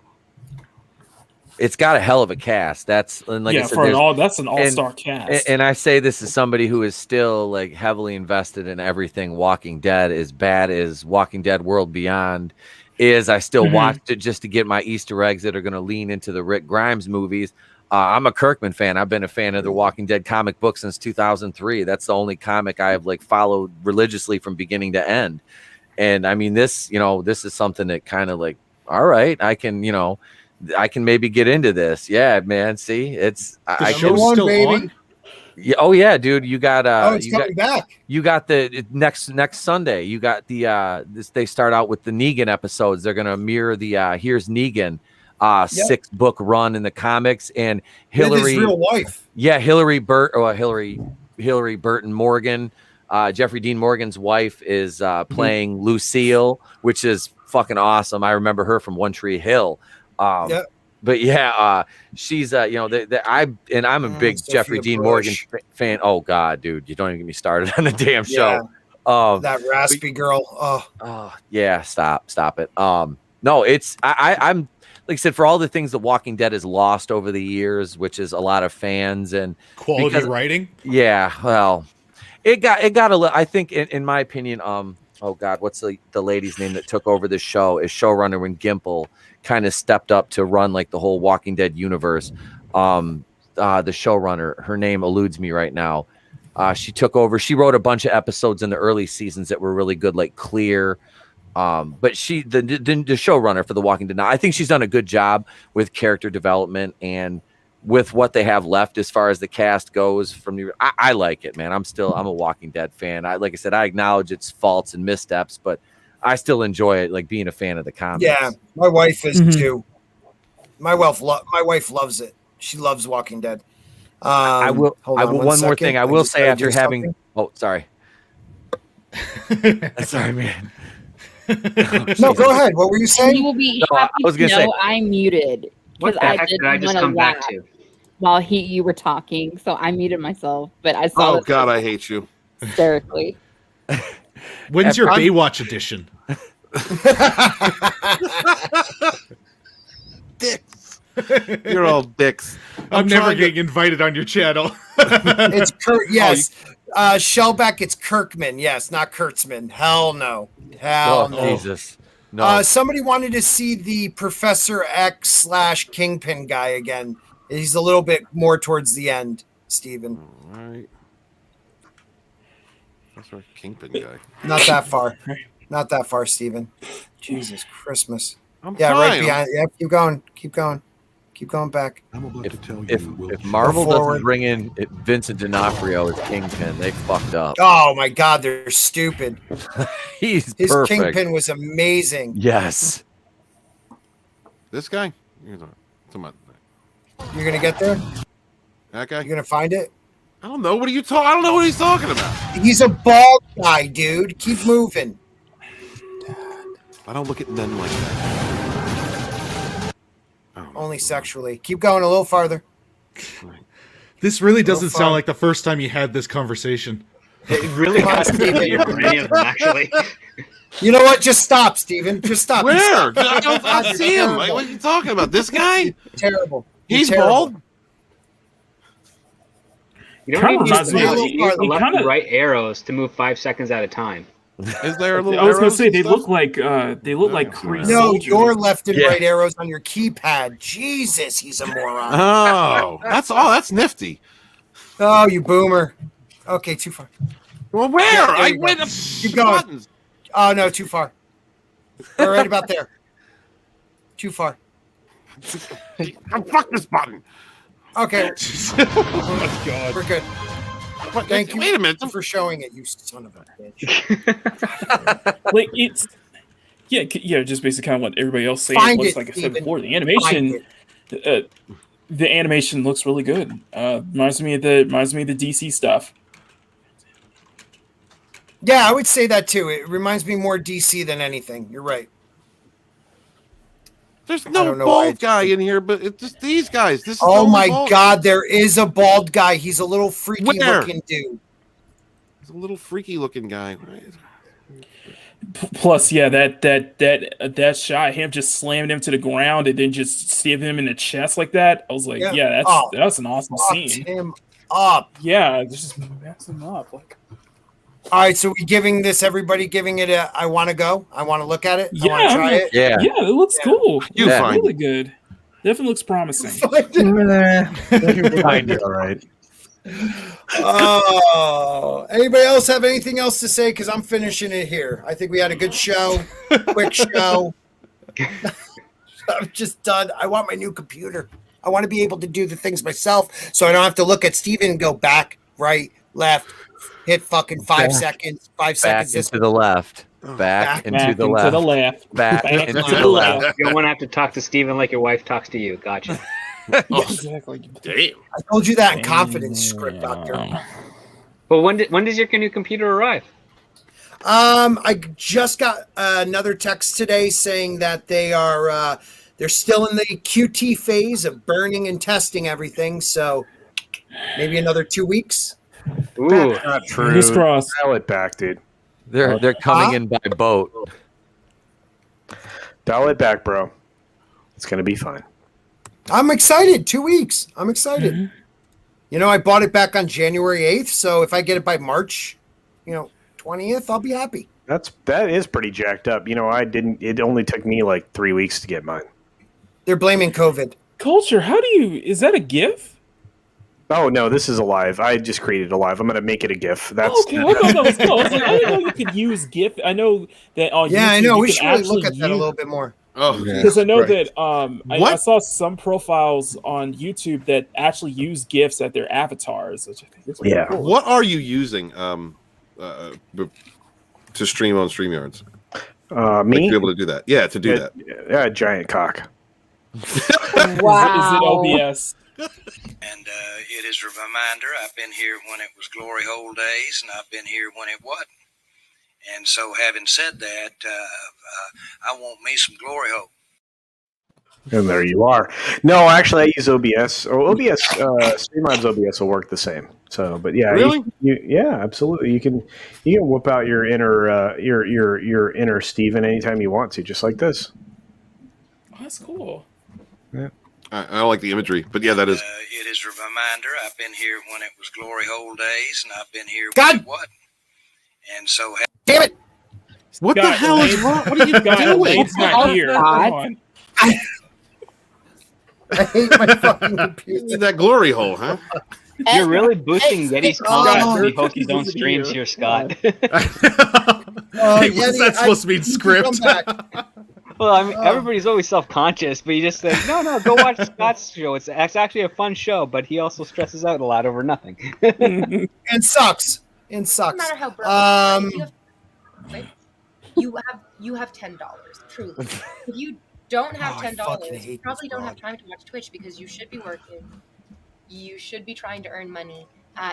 It's got a hell of a cast. That's and like I said, that's an all-star cast. And I say this is somebody who is still like heavily invested in everything Walking Dead. As bad as Walking Dead World Beyond is, I still watched it just to get my Easter eggs that are going to lean into the Rick Grimes movies. I'm a Kirkman fan. I've been a fan of the Walking Dead comic book since 2003. That's the only comic I have like followed religiously from beginning to end. And I mean, this is something that kind of like, all right, I can maybe get into this. Yeah, man. See, it's the show's still baby. on. Yeah. Oh yeah, dude. You got it's coming back. You got the next Sunday. You got the they start out with the Negan episodes. They're gonna mirror the Here's Negan 6-book run in the comics, and Hillary, with his real wife. Yeah, Hillary Burton Morgan, Jeffrey Dean Morgan's wife is playing Lucille, which is fucking awesome. I remember her from One Tree Hill. But yeah, she's I'm a big Jeffrey Dean Morgan fan. Oh god, dude, you don't even get me started on the damn show. That raspy girl. Oh yeah, stop it. No, it's I'm like I said, for all the things that Walking Dead has lost over the years, which is a lot of fans and quality writing. Yeah, well, it got I think in my opinion, oh god, what's the lady's name that took over the show as showrunner when Gimple kind of stepped up to run like the whole Walking Dead universe. The showrunner, her name eludes me right now. She took over. She wrote a bunch of episodes in the early seasons that were really good, like Clear. But she, the showrunner for The Walking Dead now, I think she's done a good job with character development and with what they have left as far as the cast goes. I like it, man. I'm a Walking Dead fan. Like I said, I acknowledge its faults and missteps, but I still enjoy it, like being a fan of the comics. Yeah, my wife is too. My wife loves it. She loves Walking Dead. I will. One more thing. I will say after having. Something. Oh, sorry. Sorry, man. No, go ahead. What were you saying? You will be happy to know I muted What the heck did I just come back to? While you were talking, so I muted myself, but I saw. Oh God, I hate you. Hysterically. When's your Baywatch edition? Dicks. You're all dicks. I'm never getting invited on your channel. It's Kurt. Yes. Shellback, it's Kirkman. Yes, not Kurtzman. Hell no. Hell no. Jesus. No. Somebody wanted to see the Professor X / Kingpin guy again. He's a little bit more towards the end, Steven. All right. That's our Kingpin guy. Not that far. Not that far, Steven. Jesus Christmas. I'm right fine. behind. Yeah, keep going. Keep going. Keep going back. If Marvel doesn't bring in Vincent D'Onofrio as Kingpin, they fucked up. Oh my God, they're stupid. His perfect. Kingpin was amazing. Yes. This guy? You're gonna get there? That guy? You're gonna find it? I don't know. What are you talking? I don't know what he's talking about. He's a bald guy, dude. Keep moving. I don't look at men like that. Only sexually. Keep going a little farther. This really doesn't sound like the first time you had this conversation. It really has to be many of them, actually. You know what? Just stop, Steven. Just stop. Where? I see him. Like, what are you talking about? This guy? Terrible. He's terrible. bald? You don't need to use the left and right arrows to move 5 seconds at a time. Is there a little? I was gonna say they look like Kree. No, your left and right arrows on your keypad. Jesus, he's a moron. Oh, that's nifty. Oh, you boomer. Okay, too far. Well, where? Yeah, I went up. Keep going. Buttons. Oh no, too far. We're right about there. Too far. Fuck this button. Okay. Oh my God. We're good. What? Thank you. Wait a minute. For showing it, you son of a bitch. Like it's just basically kind of what everybody else saying. Find Looks it, like I said Steven. before, the animation, the animation looks really good. Reminds me of the DC stuff. Yeah, I would say that too. It reminds me more DC than anything. You're right. There's no bald guy in here, but it's just these guys. This is oh my bald. God, there is a bald guy. He's a little freaky looking dude. He's a little freaky looking guy. Plus, yeah, that shot, him just slamming him to the ground and then just stabbing him in the chest like that. I was like, that's an awesome scene. Him up. Yeah, just mess him up. Like, all right, so we giving this, everybody giving it a I want to go. I want to look at it. Yeah, I want to try it. Yeah, it looks cool. You find really good. Definitely looks promising. Find it, all right. Oh, anybody else have anything else to say? Because I'm finishing it here. I think we had a good show, quick show. I'm just done. I want my new computer. I want to be able to do the things myself, so I don't have to look at Steven and go back, right, left, hit fucking 5 seconds, 5 seconds. Back into the left. Back into the left. Back into the left. You don't want to have to talk to Steven like your wife talks to you. Gotcha. Exactly. Damn. I told you that in confidence, script doctor. Well, when does your new computer arrive? I just got another text today saying that they're still in the QT phase of burning and testing everything. So maybe another 2 weeks. Ooh, that's not true. Fingers crossed. Dial it back, dude. They're coming in by boat. Dial it back, bro. It's gonna be fine. I'm excited. 2 weeks. I'm excited. Mm-hmm. You know, I bought it back on January 8th. So if I get it by March, 20th, I'll be happy. That is pretty jacked up. It only took me like 3 weeks to get mine. They're blaming COVID. Culture, is that a GIF? Oh no, this is a live. I just created a live. I'm gonna make it a GIF. That's okay. I thought that was cool. I was like, I didn't know you could use GIF. I know that on YouTube, I know. you We can should really look actually at that a little bit more. Oh, because I know that I saw some profiles on YouTube that actually use GIFs at their avatars, which I think is really cool. What are you using to stream on StreamYards? Me? To be able to do that. Yeah, to do that. Yeah, giant cock. Wow. Is it OBS? And it is a reminder, I've been here when it was glory hole days, and I've been here when it wasn't. And so having said that, I want me some glory hole. And there you are. No, actually, I use OBS. Or OBS, Streamlabs OBS will work the same. So, but yeah, really, yeah, absolutely. You can whip out your inner your inner Steven anytime you want to, just like this. Oh, that's cool. Yeah. I like the imagery, but yeah, that is. It is a reminder. I've been here when it was glory hole days, and I've been here God! when it wasn't. And so, damn it! What the hell is wrong? What are you doing? It's not here. Come on. I hate my fucking computer. That glory hole, huh? You're really boosting Yeti's content Oh, when he hosts his own streams here, Scott. Hey, what's that supposed to mean? Script? Well, I mean, everybody's always self-conscious, but you just say, no, go watch Scott's show. It's actually a fun show, but he also stresses out a lot over nothing. And sucks. And sucks. No matter how broke you have $10, truly. If you don't have $10, you probably don't have time to watch Twitch because you should be working. You should be trying to earn money.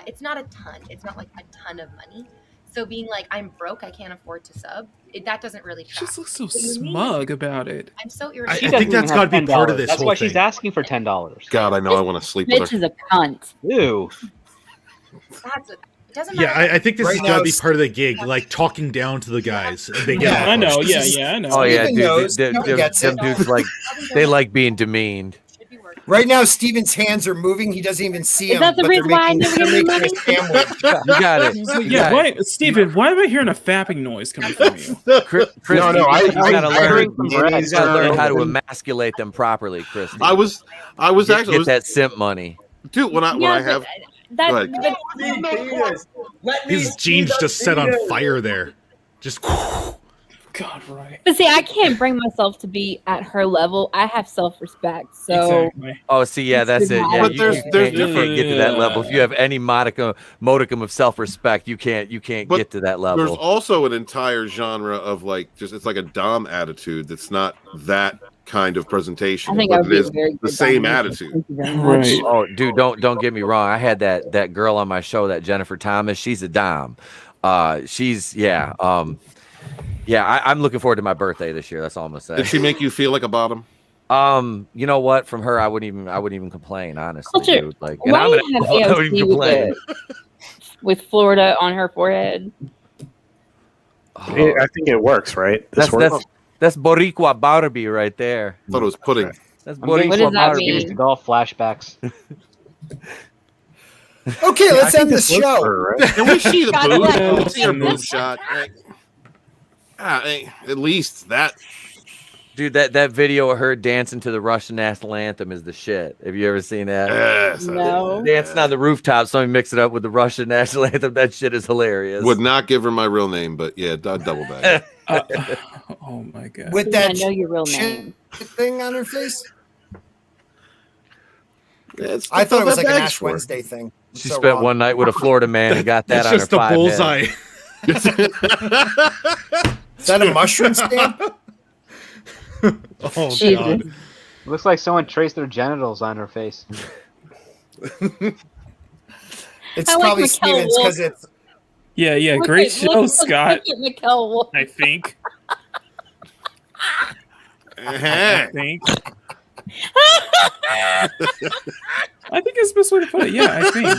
It's not a ton. It's not like a ton of money. So being like, I'm broke, I can't afford to sub, that doesn't really track. She just looks so smug about it. I'm so irritated. I think that's got to be part of this That's whole why thing. she's asking for $10. God, I know I want to sleep with Bitch her. is a cunt. Ew. It doesn't Yeah, matter. I think this Right has got to now, be part of the gig, like talking down to the guys. And they get Yeah, off I on know. it. Yeah, I know. Oh yeah, Steven dude, knows. No one gets them it. dudes they like being demeaned. Right now, Steven's hands are moving. He doesn't even see Is them. that the but reason why I never they're get any making a sandwich. You got it. He's like, You yeah, got why, Steven, why am I hearing a fapping noise coming from you? Chris, No, you gotta heard learn how to emasculate them properly, Chris. I was actually get that simp money, dude. When I have That, His jeans just set on fire there. Just. God, right. but see, I can't bring myself to be at her level. I have self-respect, so Exactly. Oh, see, yeah, that's it. Yeah, But you there's can't get to that level. If you have any modicum of self-respect, you can't But get to that there's level. also an entire genre of like it's like a dom attitude that's not that kind of presentation. I think I but would be it is a very the good same dominant. attitude. Thank you very much. Right. Oh, dude, don't get me wrong. I had that girl on my show, that Jennifer Thomas. She's a dom. I'm looking forward to my birthday this year. That's all I'm gonna say. Did she make you feel like a bottom? You know what? From her, I wouldn't even complain, honestly, Culture. dude. Like, and Why I'm do gonna, you have I wouldn't AOC even complain. with Florida on her forehead? Oh, I think it works, right? This works. That's Boricua Barbie right there. I thought it was pudding. That's What does Boricua that Barbie. mean? Golf flashbacks. Okay, let's I end think the this works show. for her, right? Can we see the God boob? bless. Can we see her boob shot? At least that. Dude, that video of her dancing to the Russian national anthem is the shit. Have you ever seen that? Yes, No. Dancing on the rooftop, somebody mix it up with the Russian national anthem. That shit is hilarious. Would not give her my real name, but yeah, double back. Oh my god. With I that know your real shit name. thing on her face. It's I thought it was what like an that Ash bag's for. Wednesday thing. She So spent wrong. one night with a Florida man and got that That's on just her a 5 head. bullseye. Is that a mushroom stamp? Oh Jesus. god. Looks like someone traced their genitals on her face. It's I like probably Michail Steven's Woolf. because it's. Yeah, Look great at- show, look Scott. at Michail Woolf. I think. Uh-huh. I think it's the best way to put it. Yeah, I think.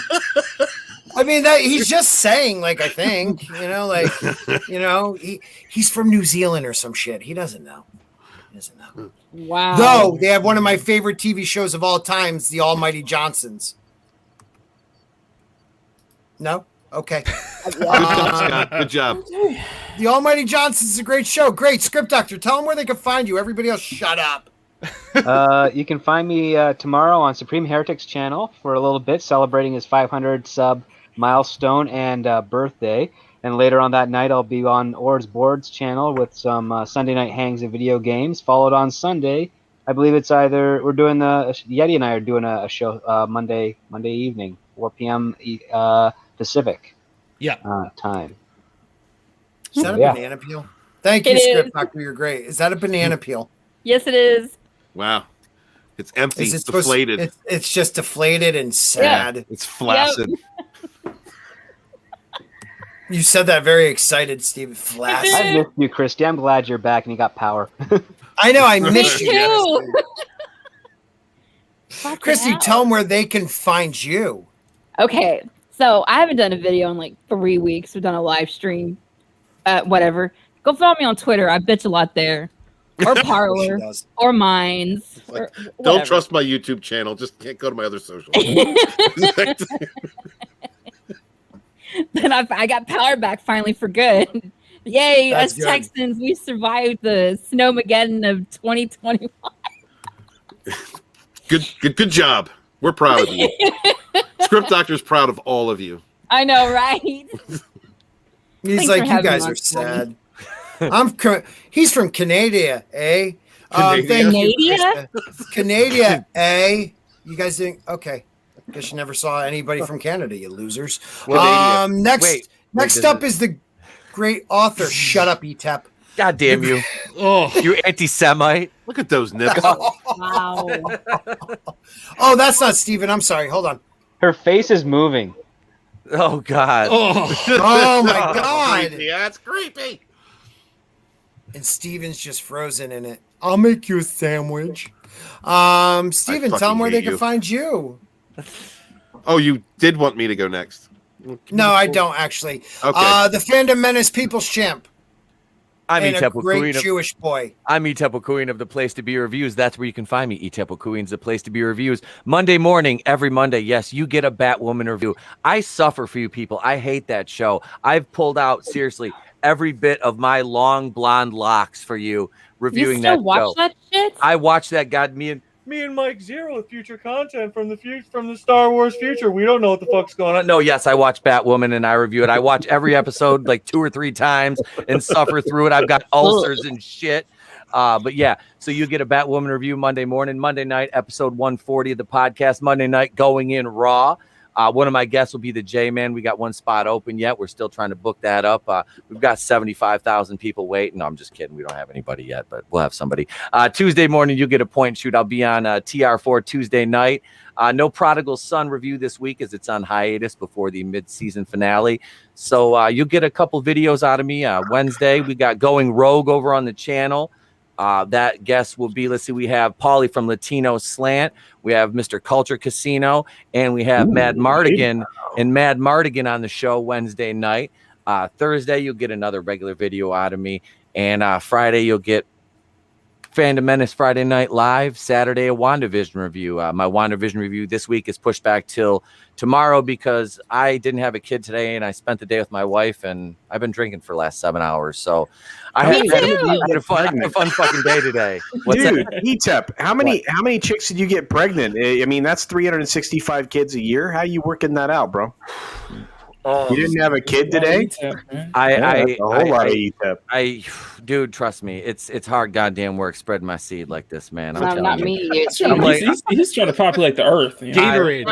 I mean that he's just saying, like, I think, he's from New Zealand or some shit. He doesn't know. Wow. Though they have one of my favorite TV shows of all times, The Almighty Johnsons. No? Okay. Good job, Scott. Good job. The Almighty Johnsons is a great show. Great. Script Doctor, tell them where they can find you. Everybody else, shut up. You can find me tomorrow on Supreme Heretics channel for a little bit, celebrating his 500 sub milestone and birthday. And later on that night, I'll be on OrdsBored's channel with some Sunday night hangs of video games. Followed on Sunday, I believe it's either Yeti and I are doing a show Monday evening, 4 p.m. Pacific. Time. Is that a banana peel? Thank you, It Script is. Doctor. You're great. Is that a banana peel? Yes, it is. Wow. It's empty. Is it It's supposed- deflated. It's just deflated and sad. It's flaccid. You said that very excited, Steve. I Flaccid. missed you, Christy. I'm glad you're back and you got power. I know. I Me miss you. too. Christy, tell them where they can find you. Okay, so I haven't done a video in like 3 weeks. We've done a live stream, whatever. Go follow me on Twitter. I bitch a lot there, or Parlor, or Minds. Like, or don't trust my YouTube channel. Just can't go to my other socials. Then I got power back finally for good. Yay, That's us good. Texans, we survived the Snowmageddon of 2021. Good job. We're proud of you. Script Doctor's proud of all of you. I know, right? He's Thanks like, for you having guys me are on, sad. He's from Canada, eh? Canada? Canada, eh? You guys think? Okay. Guess you never saw anybody from Canada, you losers. Next up is the great author. Shut up, ETEP. God damn you. You anti-Semite. Look at those nipples. Wow. Oh, that's not Steven. I'm sorry. Hold on. Her face is moving. Oh, God. Oh my God. Yeah, it's creepy. And Steven's just frozen in it. I'll make you a sandwich. Steven, tell them where they can find you. Oh, you did want me to go next. No, I don't actually. Okay. The Fandom Menace People's Champ. I'm and a Etepo great Queen of- Jewish boy. I'm Etepo Queen of the Place to Be Reviews. That's where you can find me. Etepo Queen's the Place to Be Reviews. Monday morning, every Monday, yes, you get a Batwoman review. I suffer for you people. I hate that show. I've pulled out, seriously, every bit of my long blonde locks for you reviewing that show. You still watch that shit? I watch that. God, me and Mike Zero with future content from the Star Wars future. We don't know what the fuck's going on. No, yes, I watch Batwoman and I review it. I watch every episode like 2 or 3 times and suffer through it. I've got ulcers and shit. But yeah, so you get a Batwoman review Monday morning, Monday night, episode 140 of the podcast. Monday night, going in raw. One of my guests will be the J-Man. We got one spot open yet. We're still trying to book that up. We've got 75,000 people waiting. No, I'm just kidding. We don't have anybody yet, but we'll have somebody. Tuesday morning, you get a point shoot. I'll be on TR4 Tuesday night. No Prodigal Son review this week as it's on hiatus before the mid-season finale. So you'll get a couple videos out of me. Wednesday, we got Going Rogue over on the channel. That guest will be, let's see, we have Paulie from Latino Slant, we have Mr. Culture Casino, and we have Mad Mardigan on the show Wednesday night. Thursday, you'll get another regular video out of me, and Friday, you'll get Fandom Menace Friday Night Live. Saturday, a WandaVision review. My WandaVision review this week is pushed back till tomorrow because I didn't have a kid today, and I spent the day with my wife, and I've been drinking for the last 7 hours, so I had a fun fucking day today. Dude, ETEP, how many chicks did you get pregnant? I mean, that's 365 kids a year. How are you working that out, bro? You didn't have a kid today? A whole lot of ETEP. Dude, trust me, it's hard goddamn work spreading my seed like this, man. I'm telling not you. me. He's trying to populate the earth. You know? Gatorade.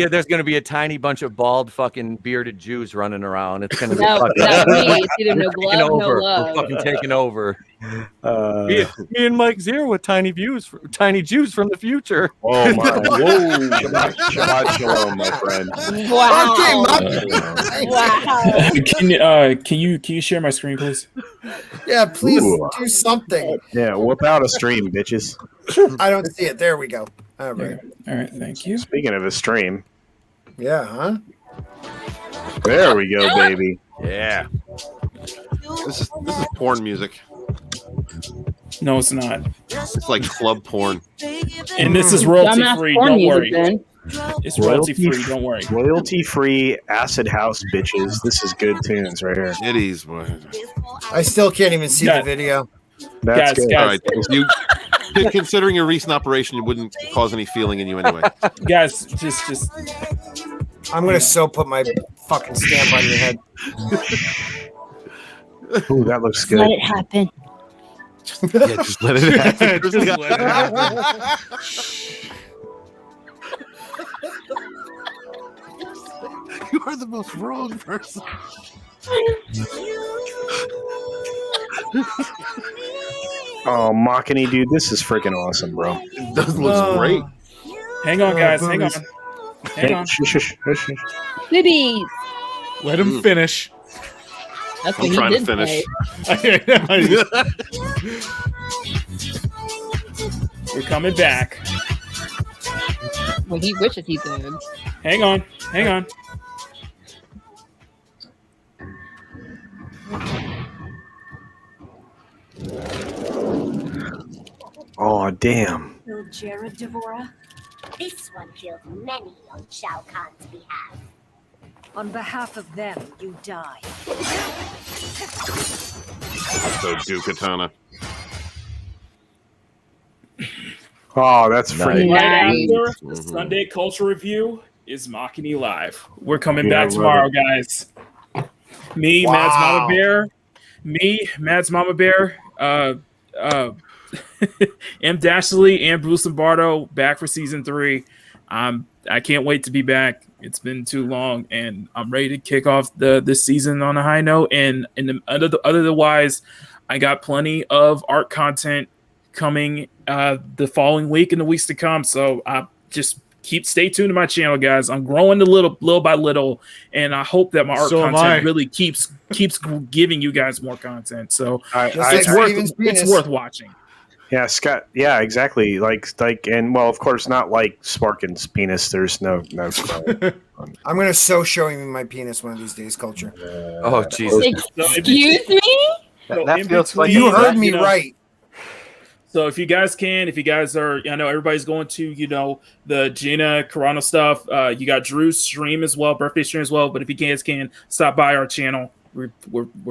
There's gonna be a tiny bunch of bald fucking bearded Jews running around. It's gonna be No, fucking not me. It's either no glove, no over. love. We're fucking taking over. Me and Mike Zero with tiny Jews from the future. Oh my! Whoa! Shabbat shalom, my friend. Wow. Can you share my screen, please? Yeah, please do something. Yeah, whip out a stream, bitches. I don't see it. There we go. All right. All right, thank you. Speaking of a stream. Yeah, huh? There we go, baby. Yeah. This is porn music. No, it's not. It's like club porn. And this is royalty free. Don't worry. Then. It's royalty free. Don't worry. Royalty free acid house bitches. This is good tunes right here. It is. I still can't even see the video. That's good. All right, you. Considering your recent operation, it wouldn't cause any feeling in you anyway. Guys, just. I'm gonna put my fucking stamp on your head. Ooh, that looks good. Let it happen. Yeah, just let it happen. Just let it happen. You are the most wrong person. Oh, Machiny, dude, this is freaking awesome, bro. It does look great. Hang on, guys. Hang on. Hang on. Boobies. Let him finish. That's I'm what trying he to did finish. say. We're coming back. Well, he wishes he did. Hang on. Oh, damn. Will Jared Devora? This one killed many on Shao Kahn's behalf. On behalf of them, you die. So do Katana. Oh, that's freaking Right nice. after the Sunday Culture Review is Machini Live. We're coming Yeah, back tomorrow, guys. Me, Mads Mama Bear. Mads Mama Bear. M. Dashley and Bruce Lombardo back for season 3. I can't wait to be back. It's been too long, and I'm ready to kick off this season on a high note. And otherwise, I got plenty of art content coming the following week and the weeks to come. So just stay tuned to my channel, guys. I'm growing a little by little, and I hope that my art content really keeps giving you guys more content. So it's worth watching. Yeah, Scott. Yeah, exactly. Like, and well, of course, not like Sparkin's penis. There's no. I'm gonna show you my penis one of these days. Culture. Oh Jesus! Excuse me. That feels like you heard me right. So if you guys are, I know everybody's going to, the Gina Carano stuff. You got Drew's stream as well, birthday stream as well. But if you guys can, stop by our channel. We're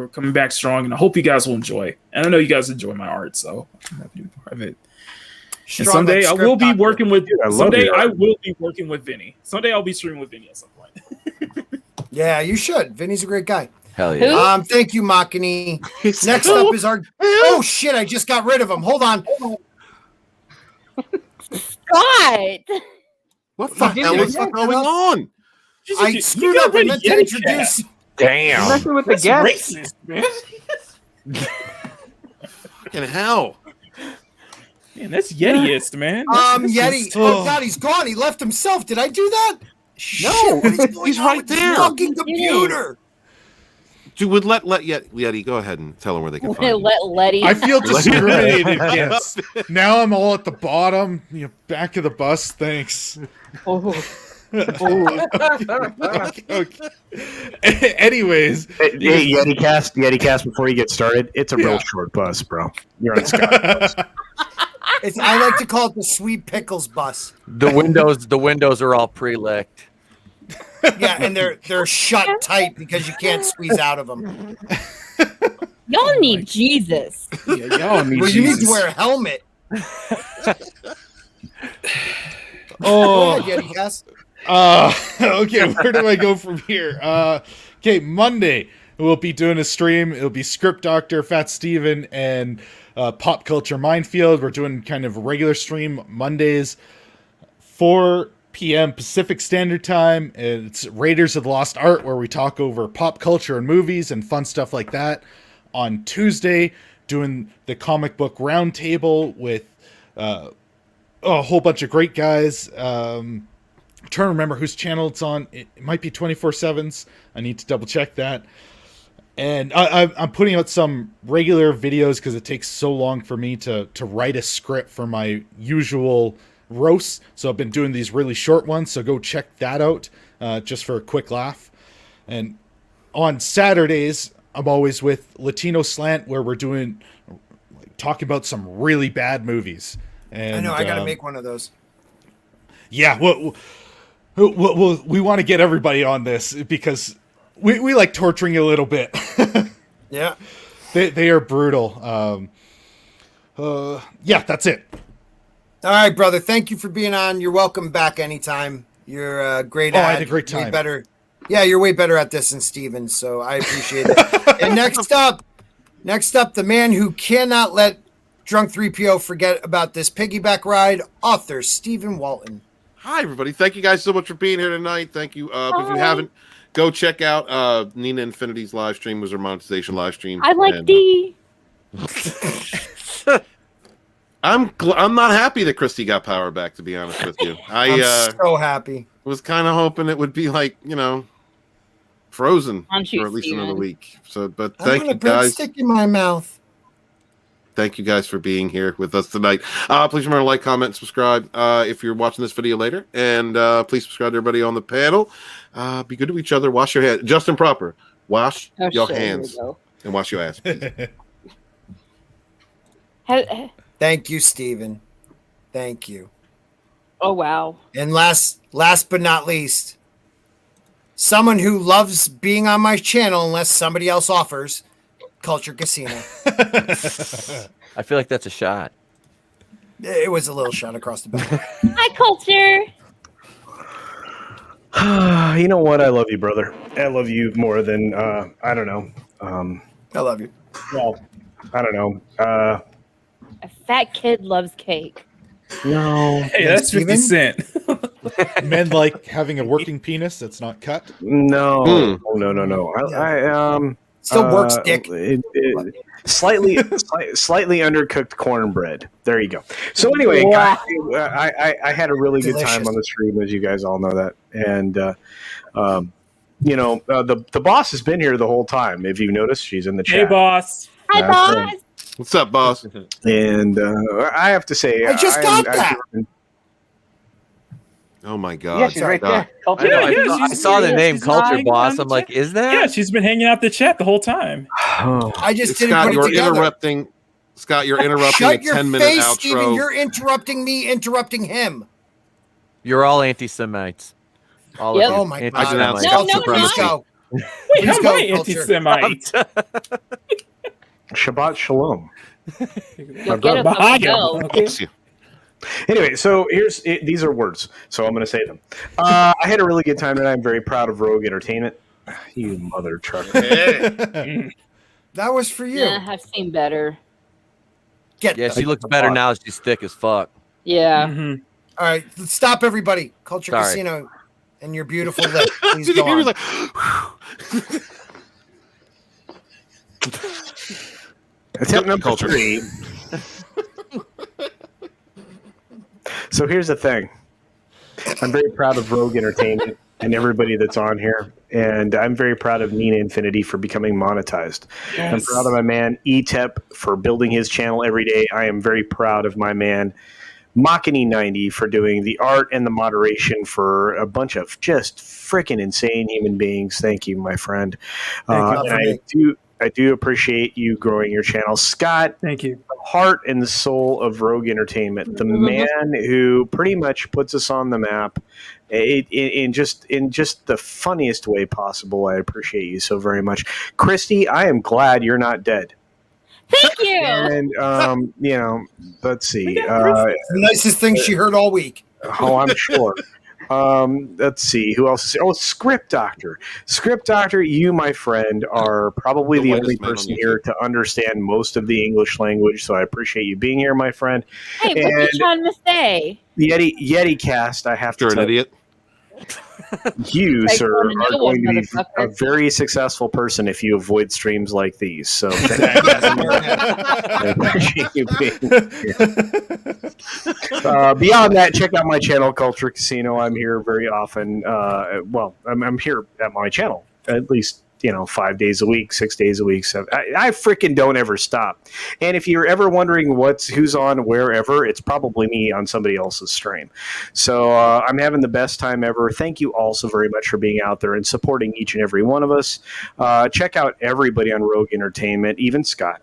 coming back strong, and I hope you guys will enjoy. And I know you guys enjoy my art, so I'm happy to be part of it. And someday I will be working with. I will be working with Vinny. Someday I'll be streaming with Vinny at some point. Yeah, you should. Vinny's a great guy. Hell yeah. Thank you, Machini. Next up is our. Oh shit! I just got rid of him. Hold on. God. What the hell is going on? I screwed up. I meant to introduce. Damn. Messing with the guests. Racist, man. Fucking hell. Man, that's Yetiist, man. Yeti. Oh God, he's gone. He left himself. Did I do that? No, he's right there. Fucking computer. Dude, let Yeti go ahead and tell them where they can find you. Let Letty. I feel discriminated against. Now I'm all at the bottom, back of the bus. Thanks. Okay. Anyways, hey, Yeti Cast. Before you get started, it's a real short bus, bro. You're on Scott. I like to call it the Sweet Pickles bus. The windows are all pre-licked. Yeah, and they're shut tight because you can't squeeze out of them. Y'all need Jesus. Yeah, y'all need Jesus. You need to wear a helmet. Oh, Yeti Cast. Okay, where do I go from here? Okay, Monday we'll be doing a stream. It'll be Script Doctor, Fat Steven, and Pop Culture Minefield. We're doing kind of a regular stream Mondays, 4 p.m. Pacific Standard Time. It's Raiders of the Lost Art, where we talk over pop culture and movies and fun stuff like that. On Tuesday, doing the comic book roundtable with a whole bunch of great guys. I'm trying to remember whose channel it's on. It might be 24/7's. I need to double check that. And I'm putting out some regular videos because it takes so long for me to write a script for my usual roasts. So I've been doing these really short ones. So go check that out just for a quick laugh. And on Saturdays, I'm always with Latino Slant, where we're talking about some really bad movies. And I know. I got to make one of those. Yeah. We want to get everybody on this because we like torturing you a little bit. Yeah. They are brutal. Yeah, that's it. All right, brother. Thank you for being on. You're welcome back anytime. You're a great ad. I had a great time. Way better. Yeah, you're way better at this than Steven, so I appreciate it. And next up, the man who cannot let Drunk 3PO forget about this piggyback ride, author Stephen Walton. Hi, everybody. Thank you guys so much for being here tonight. Thank you. If you haven't, go check out Nina Infinity's live stream. Was her monetization live stream. I like D. I'm not happy that Christy got power back, to be honest with you. I'm so happy. Was kind of hoping it would be like, Frozen On for at least Steven. another week. So, but I'm thank gonna you put a guys. stick in my mouth. Thank you guys for being here with us tonight. Please remember to like, comment, and subscribe if you're watching this video later. And please subscribe to everybody on the panel. Be good to each other. Wash your hands. Just and proper. Wash your hands. And wash your ass. Thank you, Steven. Thank you. Oh, wow. And last but not least, someone who loves being on my channel unless somebody else offers, Culture Casino. I feel like that's a shot. It was a little shot across the back. Hi, Culture. You know what? I love you, brother. I love you more than, I don't know. I love you. Well, I don't know. A fat kid loves cake. No. Hey, that's 50 Cent. Men like having a working penis that's not cut? No. No. I still works, dick. Slightly undercooked cornbread. There you go. So anyway, Wow. I had a really good Delicious. time on the stream, as you guys all know that. And the boss has been here the whole time. If you noticed, she's in the chat. Hey, boss. Hi, boss. What's up, boss? And I have to say, I just got that. Oh my God! Yeah, she's right there. Culture. I saw the name Culture Boss. I'm like, is that? Yeah, she's been hanging out the chat the whole time. I just didn't Scott, put it you're together. interrupting. Scott, you're interrupting Shut a your 10-minute face, outro. Steven. You're interrupting me, interrupting him. You're all anti-Semites. All Yep. of you. Oh my God. Anti-Semites. No, Let's go. Wait, Please how am go, I Culture. anti-Semite? Shabbat Shalom. You'll get it from Bill. Bless you. Anyway, so these are words, so I'm going to say them. I had a really good time tonight. I'm very proud of Rogue Entertainment. You mother trucker. Hey. That was for you. Yeah, I've seen better. Yeah, she looks better now. She's thick as fuck. Yeah. Mm-hmm. All right, let's stop, everybody. Culture Sorry. Casino and your beautiful lip. Please Did you go hear on. me like, Attempt number 3. So here's the thing. I'm very proud of Rogue Entertainment and everybody that's on here. And I'm very proud of Nina Infinity for becoming monetized. Yes. I'm proud of my man Etep for building his channel every day. I am very proud of my man Machini90 for doing the art and the moderation for a bunch of just freaking insane human beings. Thank you, my friend. And I do appreciate you growing your channel. Scott, Thank you. the heart and the soul of Rogue Entertainment, the man who pretty much puts us on the map in just the funniest way possible. I appreciate you so very much. Christy, I am glad you're not dead. Thank you. And, let's see. The nicest thing she heard all week. Oh, I'm sure. Let's see. Who else is here? Oh, Script Doctor. Script Doctor, you, my friend, are probably the only person here to understand most of the English language, so I appreciate you being here, my friend. Hey, what are you trying to say? Yeti Cast, I have to you're tell an idiot. You, Like, sir, wanna know are going to be motherfucker. a very successful person if you avoid streams like these. So I appreciate you being here. Beyond that, check out my channel, Culture Casino. I'm here very often. I'm here at my channel at least 5 days a week, 6 days a week. So I freaking don't ever stop. And if you're ever wondering who's on wherever, it's probably me on somebody else's stream. So I'm having the best time ever. Thank you all so very much for being out there and supporting each and every one of us. Check out everybody on Rogue Entertainment, even Scott.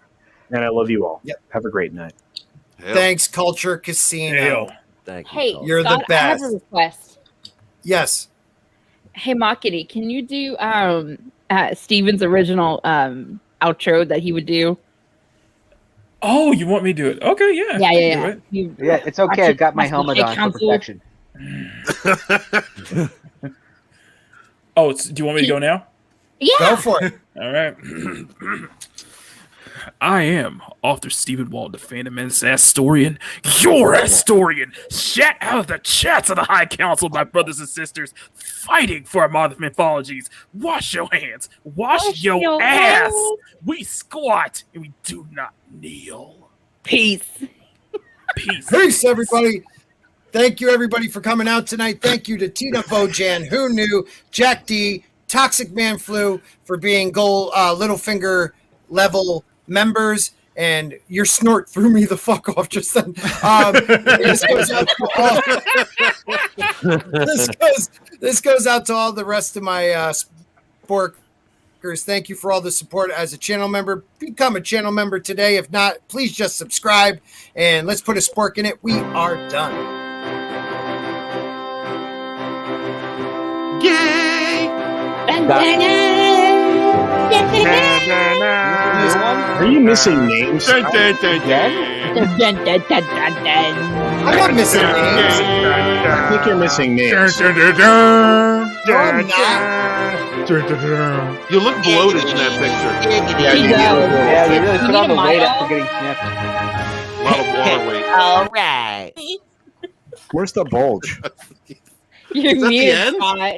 And I love you all. Yep. Have a great night. Thanks, Culture Casino. Thank you. Hey, You're Scott, the best. I have a request. Yes. Hey, Machini, can you do Steven's original outro that he would do? Oh, you want me to do it? Okay, yeah. Yeah, I yeah, can yeah. do You, Yeah, it's okay. I've got my helmet on for Council. protection. Oh, do you want me to go now? Yeah. Go for it. All right. I am author Stephen Walton, the Phantom Menace Astorian, your Astorian, shat out of the chats of the High Council, my brothers and sisters, fighting for our modern mythologies. Wash your hands, wash your ass. We squat and we do not kneel. Peace. Peace. Peace, everybody. Thank you, everybody, for coming out tonight. Thank you to Tina Bojan, Who Knew, Jack D, Toxic Man Flu for being Littlefinger level members. and your snort threw me the fuck off just then. This goes out to all the rest of my Sporkerz. Thank you for all the support as a channel member. Become a channel member today. If not, please just subscribe and let's put a spork in it. We are done. Yay! Are you missing names? I'm not missing names. I think you're missing names. You look bloated in that picture. Yeah, you really put on the weight after getting snipped. A lot of water weight. All right. Where's the bulge? You're Is that the muted, end? Todd.